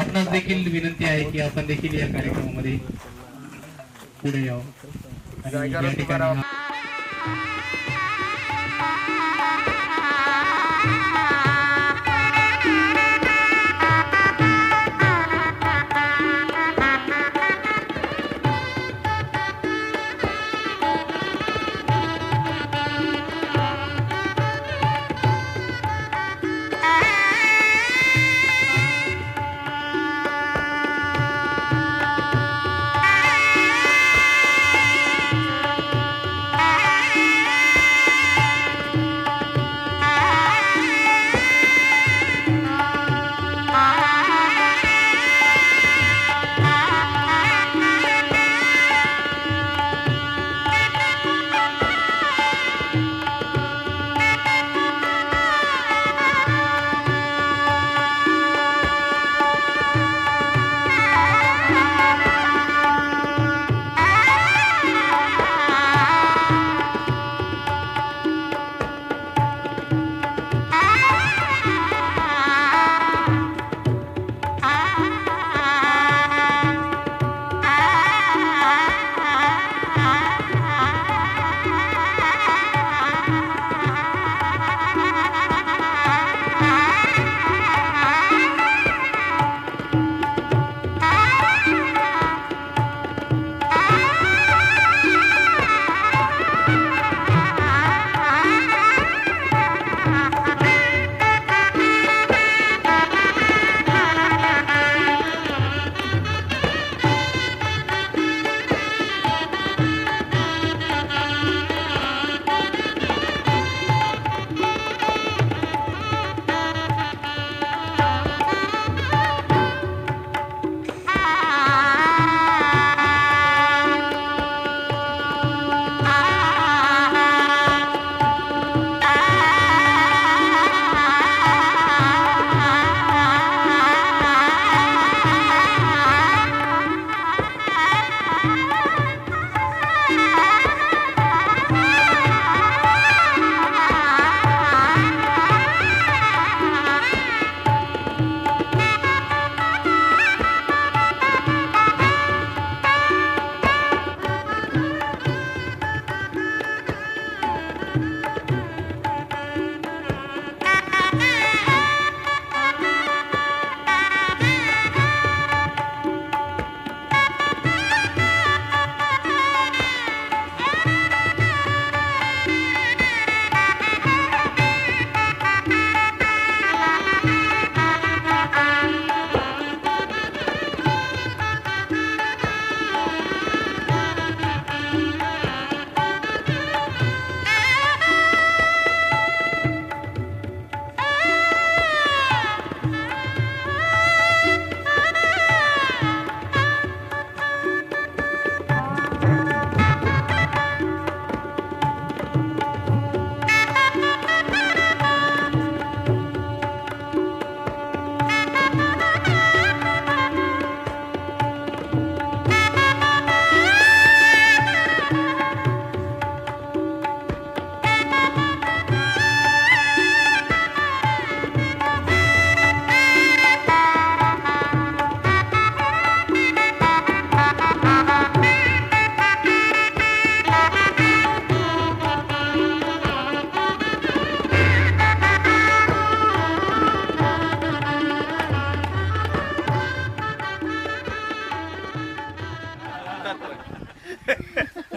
आपणास देखील विनंती आहे की आपण देखील या कार्यक्रमामध्ये पुढे यावं आणि या ठिकाणी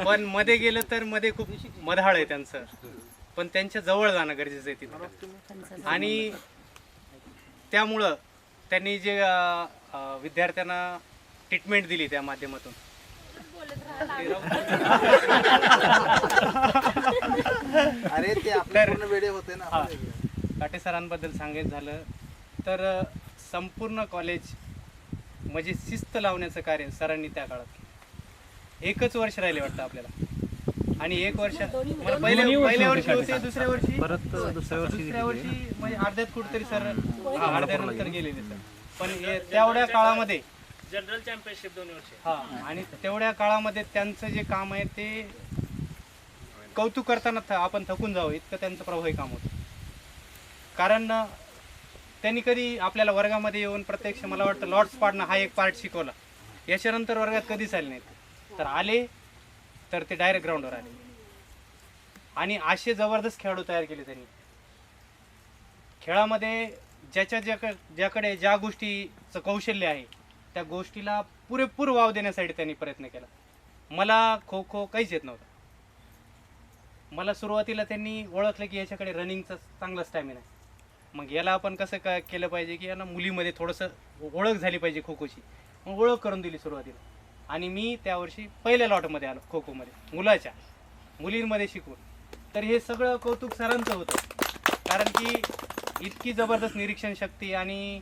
पण मध्ये गेलं तर मध्ये खूप मधाळ आहे त्यांचं, पण त्यांच्या जवळ जाणं गरजेचं आहे तिथं. आणि त्यामुळं त्यांनी जे विद्यार्थ्यांना ट्रीटमेंट दिली त्या माध्यमातून अरे ते आपल्या पूर्ण वेळे होते ना. काटे सरांबद्दल सांगायचं झालं तर संपूर्ण कॉलेज म्हणजे शिस्त लावण्याचं कार्य सरांनी त्या काळात केलं. एकच वर्ष राहिले वाटतं आपल्याला, आणि एक वर्ष पहिल्या वर्षी होते, दुसऱ्या वर्षी दुसऱ्या वर्षी म्हणजे अर्ध्यात कुठेतरी सर अर्ध्यानंतर गेलेले सर. पण तेवढ्या काळामध्ये जनरल चॅम्पियनशिप 2 वर्ष. हा, आणि तेवढ्या काळामध्ये त्यांचं जे काम आहे ते कौतुक करताना आपण थकून जावं इतकं त्यांचं प्रभावी काम होतं. कारण त्यांनी कधी आपल्याला वर्गामध्ये येऊन प्रत्यक्ष मला वाटतं लॉर्ड्स पाडणं हा एक पार्ट शिकवला. याच्यानंतर वर्गात कधीच आले नाहीत. तर आले तर ते डायरेक्ट ग्राउंडवर आले आणि असे जबरदस्त खेळाडू तयार केले त्यांनी. खेळामध्ये ज्याकडे ज्या गोष्टीचं कौशल्य आहे त्या गोष्टीला पुरेपूर वाव देण्यासाठी त्यांनी प्रयत्न केला. मला खो खो काहीच येत नव्हतं. मला सुरुवातीला त्यांनी ओळखलं की याच्याकडे रनिंगचा चांगला स्टॅमिना आहे. मग याला आपण कसं केलं पाहिजे की याला मुलीमध्ये थोडंसं ओळख झाली पाहिजे खो खोची. मग ओळख करून दिली सुरुवातीला आणि मी त्यावर्षी पहिल्या लॉटमध्ये आलो खो खोमध्ये मुलींमध्ये शिकवून. तर हे सगळं कौतुक सरांचं होतं कारण की इतकी जबरदस्त निरीक्षण शक्ती आणि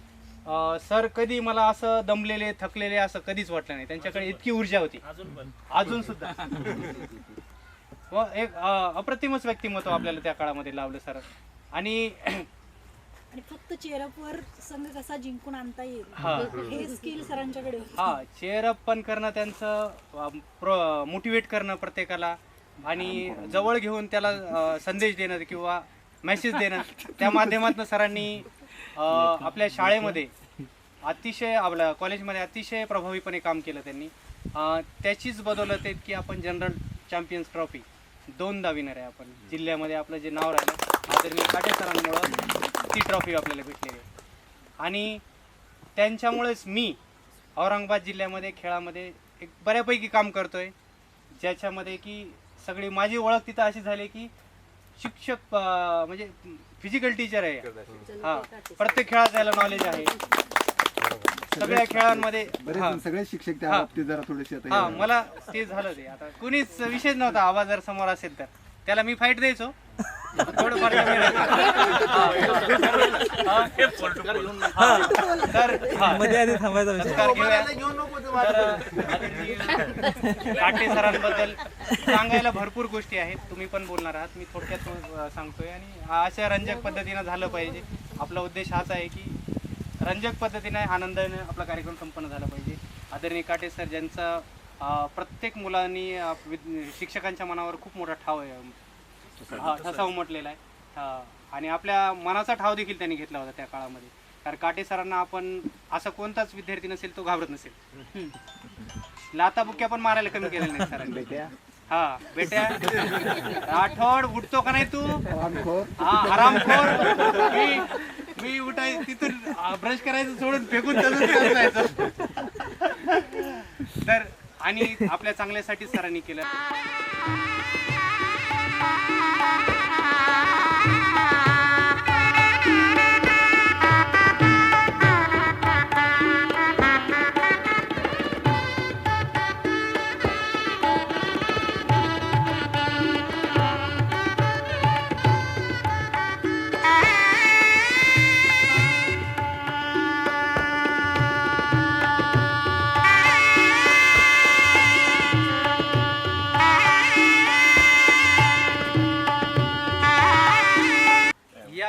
सर कधी मला असं दमलेले थकलेले असं कधीच वाटलं नाही. त्यांच्याकडे इतकी ऊर्जा होती अजून सुद्धा. व एक अप्रतिमच व्यक्तिमत्व आपल्याला त्या काळामध्ये लावलं सर. आणि फक्त चेअरअपवर संघ कसा जिंकून आणता येईल हे स्किल सरांच्याकडे होतं. हा चेअरअप पण करणं त्यांचं मोटिवेट करणं प्रत्येकाला आणि जवळ घेऊन त्याला संदेश देणं किंवा मेसेज देणं त्या माध्यमातून सरांनी आपल्या शाळेमध्ये अतिशय आपल्या कॉलेजमध्ये अतिशय प्रभावीपणे काम केलं त्यांनी. त्याचीच बदौलत आहे की आपण जनरल चॅम्पियन्स ट्रॉफी 2दा विनर आहे. आपण जिल्ह्यामध्ये आपलं जे नाव राहिलं आदरणीय काटे सरांमुळं ती ट्रॉफी आपल्याला भेटलेली आहे. आणि त्यांच्यामुळेच मी औरंगाबाद जिल्ह्यामध्ये खेळामध्ये एक बऱ्यापैकी काम करतोय ज्याच्यामध्ये की सगळी माझी ओळख तिथं अशी झाली की शिक्षक म्हणजे फिजिकल टीचर आहे. हा प्रत्येक खेळात त्याला नॉलेज आहे सगळ्या खेळांमध्ये. सगळे शिक्षक त्या बाबतीत जरा थोडेसे हा मला ते झालं ते आता कुणीच विषयच नव्हता. आवाज जर समोर असेल तर त्याला मी फाईट द्यायचो थोडंफार. काटे सरांबद्दल सांगायला भरपूर गोष्टी आहेत. तुम्ही पण बोलणार आहात. मी थोडक्यात सांगतोय आणि अशा रंजक पद्धतीनं झालं पाहिजे. आपला उद्देश हाच आहे की रंजक पद्धतीने आनंदाने आपला कार्यक्रम संपन्न झाला पाहिजे. आदरणीय काटे सर ज्यांचा प्रत्येक मुलांनी शिक्षकांच्या मनावर खूप मोठा ठाव आहे ठसा उमटलेला आहे आणि आपल्या मनाचा ठाव देखील त्यांनी घेतला होता त्या काळामध्ये. कारण काटे सरांना आपण असा कोणताच विद्यार्थी नसेल तो घाबरत नसेल. लाता बुक्या पण मारायला कमी केलेल्या नाही सरांनी. हा बेट्या आठवड उठतो का नाही तू आरामखोर. मी उठाय तिथून ब्रश करायचं सोडून फेकून जायचं. तर आणि आपल्या चांगल्यासाठी सरांनी केलं.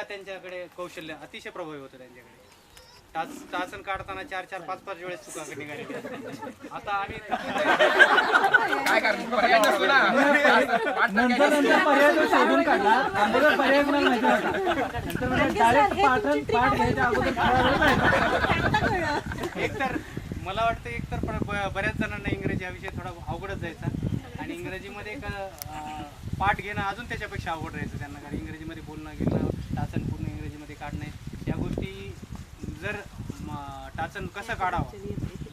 त्यांच्याकडे कौशल्य अतिशय प्रभावी होतं. त्यांच्याकडे तासन काढताना 4-4, 5-5 वेळेस चुका निघाली. आता आम्ही एकतर मला वाटतं बऱ्याच जणांना इंग्रजी हा विषय थोडा अवघडच जायचा आणि इंग्रजीमध्ये पाठ घेणं अजून त्याच्यापेक्षा अवघड राहायचं त्यांना. कारण इंग्रजीमध्ये बोलणं गेलं टाचन पूर्ण इंग्रजीमध्ये काढणे या गोष्टी जर टाचन कसं काढावं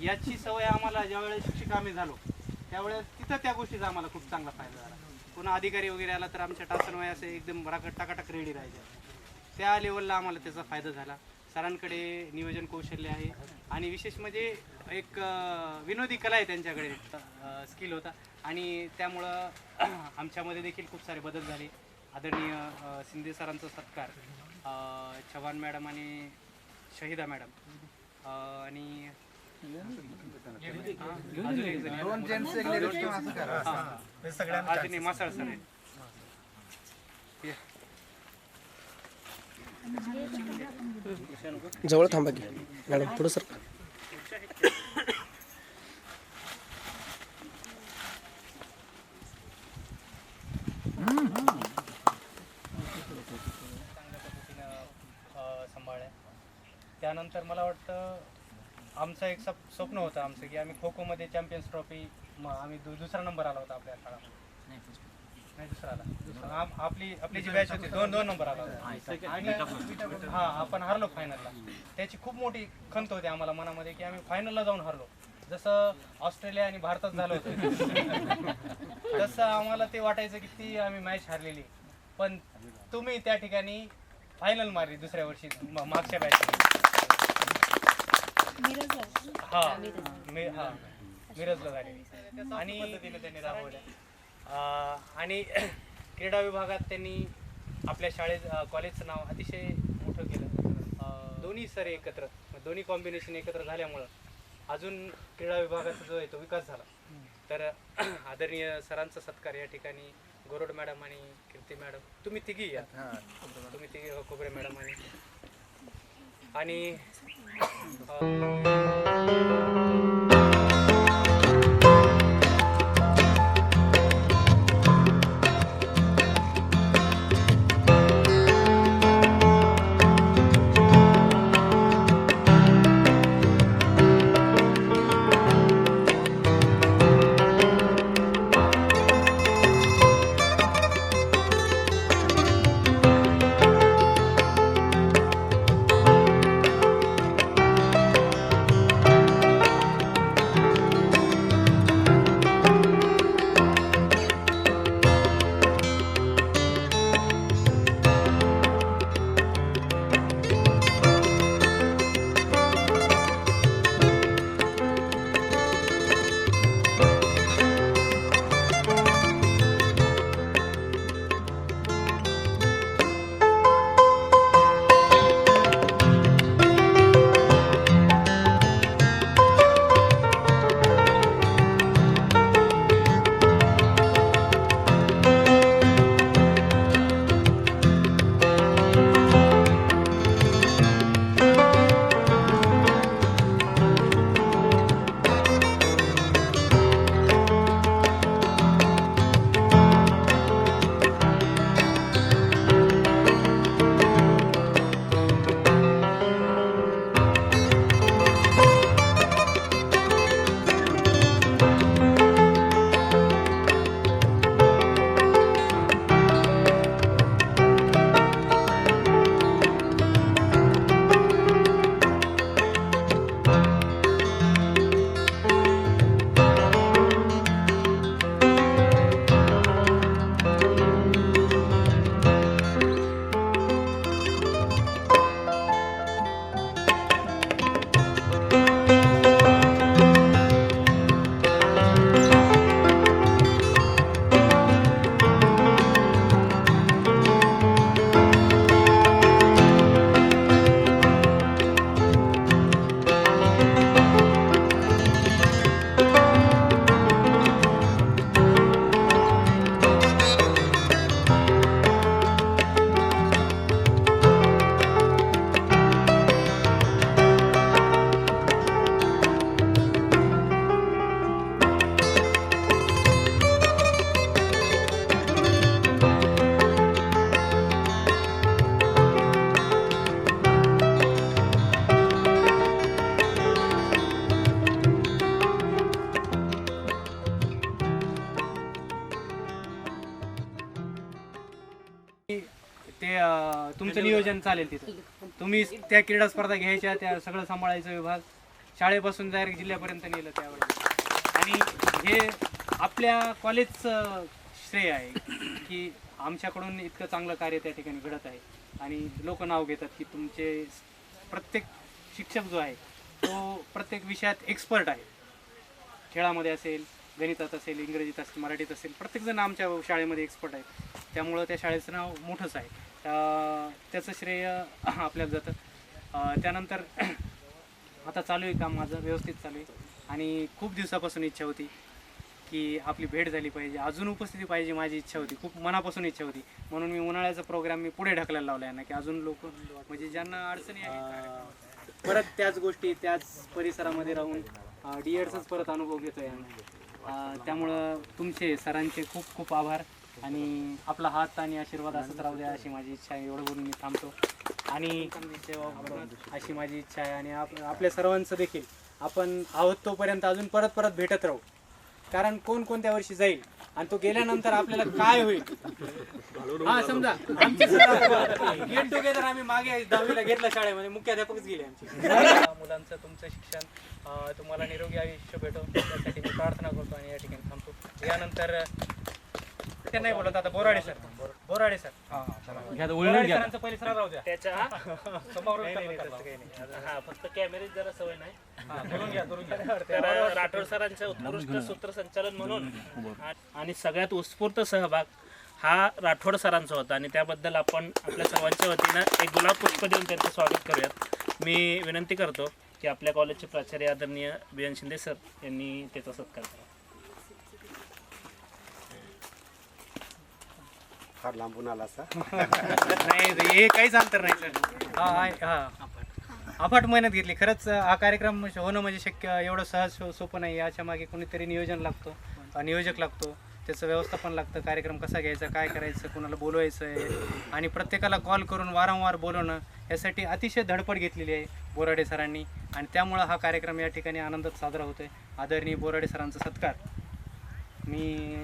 याची सवय आम्हाला ज्यावेळेस शिक्षक आम्ही झालो त्यावेळेस तिथं त्या गोष्टीचा आम्हाला खूप चांगला फायदा झाला. पुन्हा अधिकारी वगैरे आला तर आमच्या टाचन वय असे एकदम टाकाटाक रेडी राहायचे. त्या लेवलला आम्हाला त्याचा फायदा झाला. सरांकडे नियोजन कौशल्य आहे आणि विशेष म्हणजे एक विनोदी कला आहे त्यांच्याकडे स्किल होता आणि त्यामुळं आमच्यामध्ये देखील खूप सारे बदल झाले. आदरणीय शिंदे सरांचा सत्कार चव्हाण मॅडम आणि शहिदा मॅडम आणि मासाळ सर आहेत. जवळ थांबा की मॅडम पुढं सर. सांभाळल्या त्यानंतर मला वाटतं आमचं एक स्वप्न होतं आमचं की आम्ही खो खोमध्ये चॅम्पियन्स ट्रॉफी आम्ही दुसरा नंबर आला होता आपल्या काळामध्ये. नाही दुसरा आला. आपली जी बॅच होती दोन नंबर आला होता. आणि हा आपण हरलो फायनलला. त्याची खूप मोठी खंत होती आम्हाला मनामध्ये की आम्ही फायनलला जाऊन हरलो. जसं ऑस्ट्रेलिया आणि भारतात झालं होतं तसं आम्हाला ते वाटायचं की ती आम्ही मॅच हारलेली. पण तुम्ही त्या ठिकाणी फायनल मारली दुसऱ्या वर्षी मागच्या बॅच. मिरजला झाली आणि त्यांनी राबवल्या. आणि क्रीडा विभागात त्यांनी आपल्या कॉलेजचं नाव अतिशय मोठं केलं. दोन्ही सर एकत्र दोन्ही कॉम्बिनेशन एकत्र झाल्यामुळं अजून क्रीडा विभागाचा जो आहे तो विकास झाला. तर आदरणीय सरांचा सत्कार या ठिकाणी गोरोड मॅडम आणि कीर्ती मॅडम तुम्ही तिघी या तुम्ही तिघी खोबरे मॅडम आणि ते तुमचं नियोजन चालेल तिथं. तुम्ही त्या क्रीडा स्पर्धा घ्यायच्या, त्या सगळं सांभाळायचं विभाग, शाळेपासून डायरेक्ट जिल्ह्यापर्यंत नेलं त्यावेळेस. आणि हे आपल्या कॉलेजचं श्रेय आहे की आमच्याकडून इतकं चांगलं कार्य त्या ठिकाणी घडत आहे. आणि लोक नाव घेतात की तुमचे प्रत्येक शिक्षक जो आहे तो प्रत्येक विषयात एक्सपर्ट आहे. खेळामध्ये असेल, गणितात असेल, इंग्रजीत असेल, मराठीत असेल, प्रत्येकजण आमच्या शाळेमध्ये एक्सपर्ट आहेत. त्यामुळं त्या शाळेचं नाव मोठंच आहे. त्याचं श्रेय आपल्याला जातं. त्यानंतर आता चालू आहे काम माझं, व्यवस्थित चालू आहे. आणि खूप दिवसापासून इच्छा होती की आपली भेट झाली पाहिजे, अजून उपस्थिती पाहिजे, माझी इच्छा होती, खूप मनापासून इच्छा होती. म्हणून मी उन्हाळ्याचा प्रोग्राम मी पुढे ढकलायला लावला आहे ना, की अजून लोक म्हणजे ज्यांना अडचणी आहेत परत त्याच गोष्टी त्याच परिसरामध्ये राहून DEDचाच परत अनुभव घेतो आहे. त्यामुळं तुमचे सरांचे खूप खूप आभार. आणि आपला हात आणि आशीर्वाद असंच राहू द्या अशी माझी इच्छा आहे. एवढं बोलून मी थांबतो. आणि अशी माझी इच्छा आहे. आणि आपल्या सर्वांचं देखील आपण आहोत तोपर्यंत अजून परत परत भेटत राहू. कारण कोण कोणत्या वर्षी जाईल आणि तो गेल्यानंतर आपल्याला काय होईल. हा समजा आमचे गेट टुगेदर आम्ही मागे 10वीला घेतलं शाळेमध्ये, मुख्याध्यापकच गेले आमचे. मुलांचं तुमचं शिक्षण तुम्हाला निरोगी आयुष्य भेटो त्यासाठी मी प्रार्थना करतो आणि या ठिकाणी थांबतो. यानंतर ते नाही बोलत आता बोराडे सर. बोराडे सर सरांचा पहिले सराव राहू द्या. त्याच्या काही नाही. हा फक्त कॅमेरेच जरा सवय नाही. धरून घ्या. तर राठोड सरांचं उत्कृष्ट सूत्रसंचालन म्हणून आणि सगळ्यात उत्स्फूर्त सहभाग हा राठोड सरांचा होता आणि त्याबद्दल आपण आपल्या सर्वांच्या वतीनं एक गुलाब पुष्प देऊन त्यांचं स्वागत करूयात. मी विनंती करतो की आपल्या कॉलेजचे प्राचार्य आदरणीय बी.एन. शिंदे सर यांनी त्याचा सत्कार करावा. फार लांबून आला असा. नाही हे काहीच अंतर नाही सर. हा अफाट मेहनत घेतली. खरंच हा कार्यक्रम होणं म्हणजे शक्य एवढं सहज सोपं नाही. याच्या मागे कोणीतरी नियोजन लागतो, नियोजक लागतो, त्याचं व्यवस्थापन लागतं. कार्यक्रम कसा घ्यायचा, काय करायचं, कोणाला बोलवायचं आहे आणि प्रत्येकाला कॉल करून वारंवार बोलवणं यासाठी अतिशय धडपड घेतलेली आहे बोराडे सरांनी. आणि त्यामुळं हा कार्यक्रम या ठिकाणी आनंदात साजरा होतोय. आदरणीय बोराडे सरांचा सत्कार. मी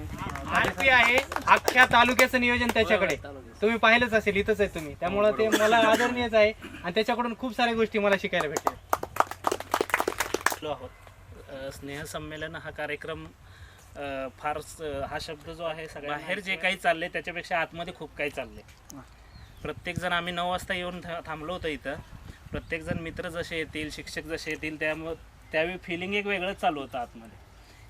आहे अख्ख्या तालुक्याचं नियोजन त्याच्याकडे. तुम्ही पाहिलंच असेल, इथंच आहे तुम्ही, त्यामुळं ते मला आदरणीयच आहे आणि त्याच्याकडून खूप साऱ्या गोष्टी मला शिकायला भेटल्या. स्नेहसंमेलन हा कार्यक्रम फार हा शब्द जो आहे सगळ्या बाहेर जे काही चाललंय त्याच्यापेक्षा आतमध्ये खूप काही चाललंय. प्रत्येकजण आम्ही 9 वाजता येऊन थांबलो होतो इथं. प्रत्येकजण मित्र जसे येतील, शिक्षक जसे येतील, त्यावेळी फिलिंग एक वेगळंच चालू होतं आतमध्ये.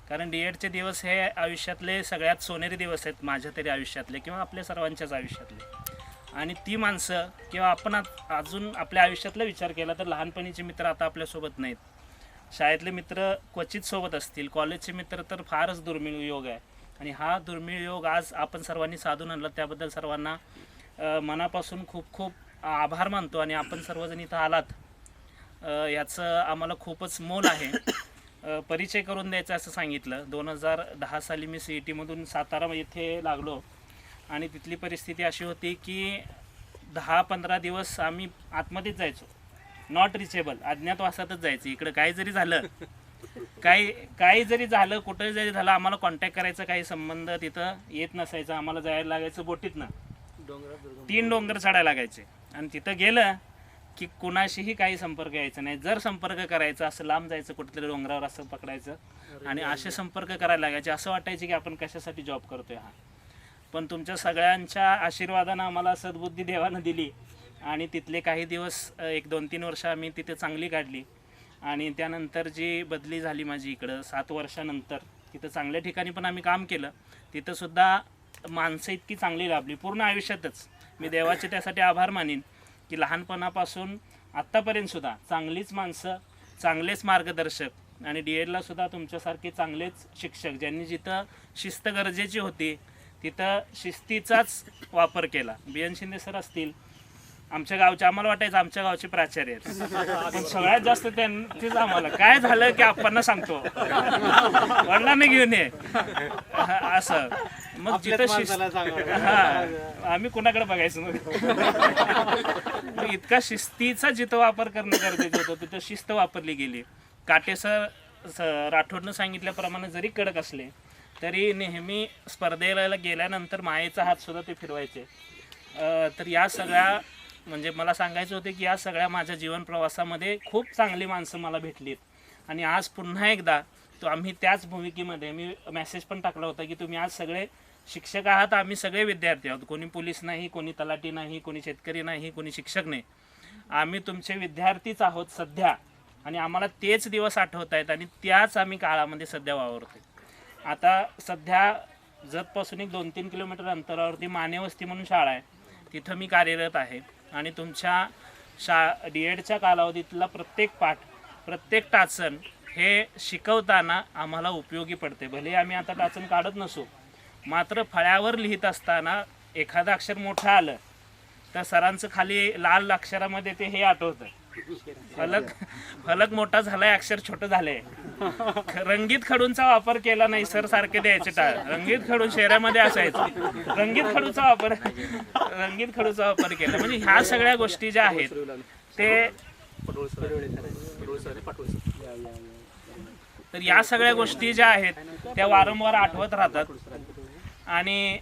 कारण डी.एडचे दिवस हे आयुष्यातले सगळ्यात सोनेरी दिवस आहेत, माझ्या तरी आयुष्यातले किंवा आपल्या सर्वांच्याच आयुष्यातले. आणि ती माणसं किंवा आपण अजून आपल्या आयुष्यातला विचार केला तर लहानपणीचे मित्र आता आपल्यासोबत नाहीत. शाळेतले मित्र क्वचित सोबत असतील, कॉलेजचे मित्र तर फारच दुर्मिळ योग आहे. आणि हा दुर्मिळ योग आज आपण सर्वांनी साधून आणला, त्याबद्दल सर्वांना मनापासून खूप खूप आभार मानतो. आणि आपण सर्वजण इथं आलात याचं आम्हाला खूपच मोल आहे. परिचय करून द्यायचा असं सांगितलं. 2010 साली मी CET-मधून सातारा येथे लागलो आणि तिथली परिस्थिती अशी होती की 10-15 दिवस आम्ही आतमध्येच जायचो, नॉट रिचेबल, अज्ञातवासातच जायचं. इकडं काही जरी झालं, काही जरी झालं, कुठं जरी झालं, आम्हाला कॉन्टॅक्ट करायचा काही संबंध तिथं येत नसायचा. आम्हाला जायला लागायचं बोटीतनं, 3 डोंगर चढायला लागायचे. आणि तिथं गेलं की कुणाशीही काही संपर्क यायचा नाही. जर संपर्क करायचा असं लांब जायचं, कुठेतरी डोंगरावर असं पकडायचं आणि असे संपर्क करायला लागायचे. असं वाटायचे की आपण कशासाठी जॉब करतोय हा. पण तुमच्या सगळ्यांच्या आशीर्वादानं आम्हाला सद्बुद्धी देवानं दिली आणि तिथले काही दिवस 1-2-3 वर्ष आम्ही तिथे चांगली काढली. आणि त्यानंतर जी बदली झाली माझी इकडं 7 वर्षानंतर, तिथं चांगल्या ठिकाणी पण आम्ही काम केलं. तिथंसुद्धा माणसं इतकी चांगली लाभली पूर्ण आयुष्यातच. मी देवाचे त्यासाठी आभार मानीन की लहानपणापासून आत्तापर्यंतसुद्धा चांगलीच माणसं, चांगलेच मार्गदर्शक आणि D.Edला सुद्धा तुमच्यासारखे चांगलेच शिक्षक, ज्यांनी जिथं शिस्त गरजेची होती तिथं शिस्तीचाच वापर केला. B.N. शिंदे सर असतील, आमच्या गावचे, आम्हाला वाटायचं आमच्या गावचे प्राचार्य आहेत. सगळ्यात जास्त त्यांचीच आम्हाला काय झालं की आपण सांगतो वडिलांना घेऊन ये असं. मग जिथं आम्ही कुणाकडे बघायचं मग इतका शिस्तीचा जिथं वापर करणं गरजेचं होतं तिथं शिस्त वापरली गेली. काटेसर राठोडनं सांगितल्याप्रमाणे जरी कडक असले तरी नेहमी स्पर्धेला गेल्यानंतर मायेचा हात सुद्धा ते फिरवायचे. तर या सगळ्या म्हणजे मला सांगायचं होते की या सगळ्या माझ्या जीवन प्रवासामध्ये खूप चांगली माणसं मला भेटलीत. आणि आज पुन्हा एकदा तो आम्ही त्याच भूमिकेमध्ये मी मेसेज पण टाकला होता की तुम्ही आज सगळे शिक्षक आहात, आम्ही सगळे विद्यार्थी आहोत. कोणी पोलीस नाही, कोणी तलाठी नाही, कोणी शेतकरी नाही, कोणी शिक्षक नाही. आम्ही तुमचे विद्यार्थीच आहोत सध्या आणि आम्हाला तेच दिवस आठवत आहेत आणि त्याच आम्ही काळामध्ये सध्या वावरतो. आता सध्या जतपासून एक 2-3 किलोमीटर अंतरावरती मानेवस्ती म्हणून शाळा आहे, तिथं मी कार्यरत आहे. आणि तुमच्या D.Edच्या कालावधीतला प्रत्येक पाठ, प्रत्येक टाचन हे शिकवताना आम्हाला उपयोगी पडते. भले आम्ही आता टाचन काढत नसू, मात्र फळ्यावर लिहित असताना एखादं अक्षर मोठं आलं तर सरांचं खाली लाल अक्षरामध्ये ते हे आठवतं, फलक मोठा झालाय, अक्षर छोटं झालंय. रंगीत खडूंचा वापर केला नाही सर सारखे द्यायचे टाळ. रंगीत खडू शहरामध्ये असायचं, रंगीत खडूचा वापर केला. म्हणजे ह्या सगळ्या गोष्टी ज्या आहेत ते तर या सगळ्या गोष्टी ज्या आहेत त्या वारंवार आठवत राहतात. आणि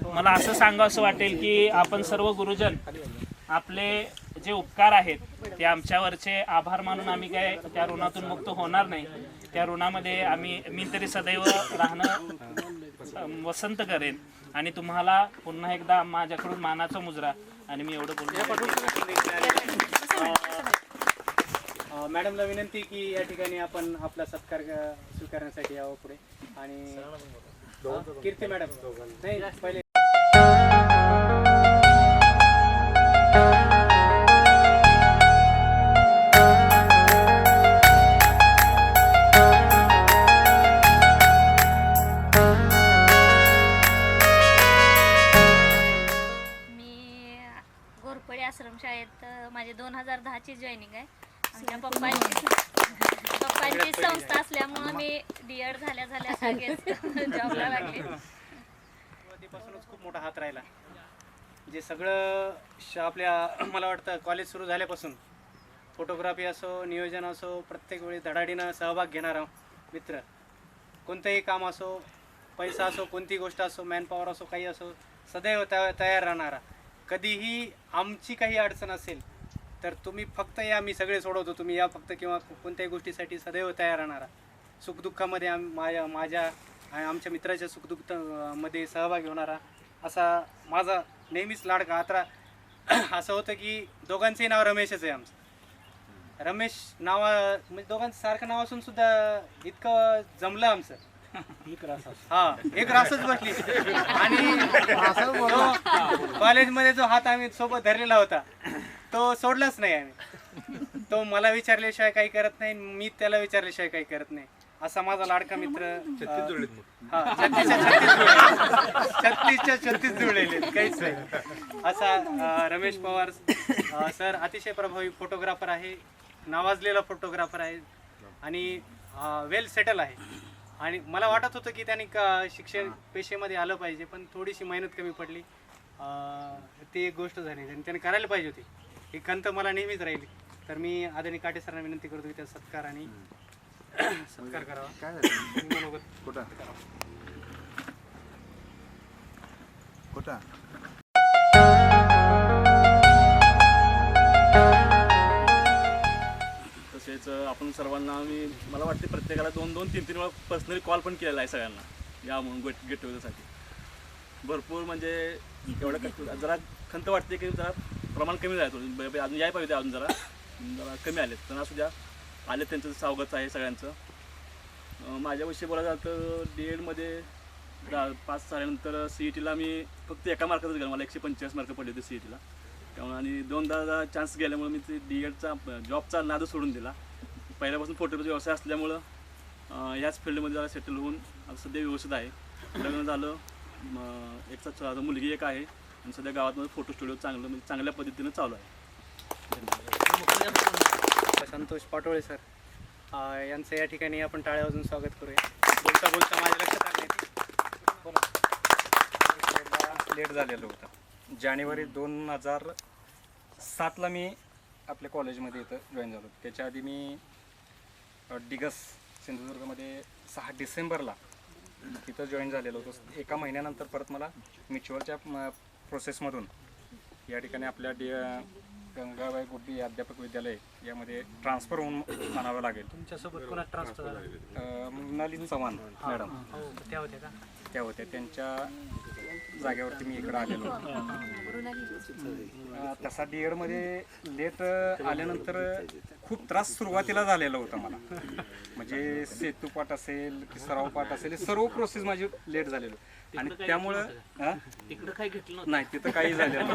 मला असं सांगावं वाटेल की आपण सर्व गुरुजन आपले जे उपकार आहेत ते आमच्यावरचे आभार मानून आम्ही काय त्या ऋणातून मुक्त होणार नाही. त्या ऋणामध्ये मी तरी सदैव राहणं वसंत करेन. आणि तुम्हाला पुन्हा एकदा माझ्याकडून मानाचा मुजरा. आणि मी एवढं बोलतो. मॅडमला विनंती की या ठिकाणी आपण आपला सत्कार स्वीकारण्यासाठी यावं पुढे. आणि कीर्ती मॅडम नाही पहिले घोरपडे आश्रमशाळेत माझे 2010ची जॉईनिंग आहे. आमच्या पप्पांची संस्था असल्यामुळे मी D.Ed झाल्या जॉबला लागले. सुरुवातीपासूनच खूप मोठा हात राहिला. जे सगळं आपल्या मला वाटतं कॉलेज सुरू झाल्यापासून फोटोग्राफी असो, नियोजन असो, प्रत्येक वेळी धडाडीनं सहभाग घेणारा मित्र. कोणतंही काम असो, पैसा असो, कोणती गोष्ट असो, मॅनपॉवर असो, काही असो, सदैव तयार राहणारा. कधीही आमची काही अडचण असेल तर तुम्ही फक्त या, मी सगळे सोडवतो, तुम्ही या फक्त, किंवा कोणत्याही गोष्टीसाठी सदैव तयार राहणारा. सुखदुःखामध्ये आमच्या मित्राच्या सुखदुःखामध्ये सहभागी होणारा असा माझा नेहमीच लाडका. आता असं होतं की दोघांचंही नाव रमेशच आहे. आमचं रमेश म्हणजे दोघांचं सारखं नाव असून सुद्धा इतकं जमलं आमचं. एक रासच बसली. आणि कॉलेजमध्ये जो हात आम्ही सोबत धरलेला होता तो सोडलाच नाही आम्ही. तो मला विचारल्याशिवाय काही करत नाही, मी त्याला विचारल्याशिवाय काही करत नाही. असा माझा लाडका मित्र. 36 जुळलेले काहीच नाही. असा रमेश पवार सर अतिशय प्रभावी फोटोग्राफर आहे, नावाजलेला फोटोग्राफर आहे आणि वेल सेटल आहे. आणि मला वाटत होतं की त्यांनी शिक्षण पेशेमध्ये आलं पाहिजे, पण थोडीशी मेहनत कमी पडली. ती एक गोष्ट झाली आणि त्याने करायला पाहिजे होती. ही खंत मला नेहमीच राहिली. तर मी आदरणीय काटे सरांना विनंती करतो की त्या सत्कार करावा. काय कुठं तसेच आपण सर्वांना मला वाटते प्रत्येकाला 2-3 वेळा पर्सनली कॉल पण केलेला आहे सगळ्यांना या म्हणून गेट टुगेदरसाठी. भरपूर म्हणजे एवढं जरा खंत वाटते की जरा प्रमाण कमी झालं, अजून याय पाहिजे, अजून जरा कमी आलेत. पण असू द्या, आले त्यांचं स्वागत आहे सगळ्यांचं. माझ्याविषयी बोलायचं झालं तर D.Edमध्ये 5 साल्यानंतर CETला मी फक्त एका मार्कातच गेलो. मला 145 मार्क पडले होते CETला. त्यामुळे आणि 2दा चान्स गेल्यामुळे मी ते D.Edचा जॉबचा नाद सोडून दिला. पहिल्यापासून फोटोग्राफी व्यवसाय असल्यामुळं ह्याच फील्डमध्ये जरा सेटल होऊन आता सध्या व्यवस्थित आहे. लग्न झालं, मुलगी एक आहे आणि सध्या गावात फोटो स्टुडिओ चांगल्या पद्धतीनं चालू आहे. संतोष पाटोळे सर यांचं या ठिकाणी आपण टाळ्या वाजून स्वागत करूया. बोलता माझ्या लक्षात आलं नाही. लेट झालेलं होतं. जानेवारी 2007ला मी आपल्या कॉलेजमध्ये इथं जॉईन झालो. त्याच्या आधी मी डिगस सिंधुदुर्गमध्ये 6 डिसेंबरला तिथं जॉईन झालेलो होतो. एका महिन्यानंतर परत मला म्युच्युअलच्या प्रोसेसमधून या ठिकाणी आपल्या गंगाबाई गुड्डी अध्यापक विद्यालय यामध्ये ट्रान्सफर होऊन आणावं लागेल. तुमच्यासोबत कोणा ट्रान्सफर झाला? मृणाली चव्हाण मॅडम त्या होत्या का? त्या होत्या. त्यांच्या जागेवरती मी इकडं आलेलो. तसा D.Edमध्ये लेट आल्यानंतर खूप त्रास सुरुवातीला झालेला होता मला. म्हणजे सेतूपाठ असेल की सराव पाठ असेल, हे सर्व प्रोसेस माझी लेट झालेलं. आणि त्यामुळं तिकडं काही घेतलं नाही, तिथं काही झालेलं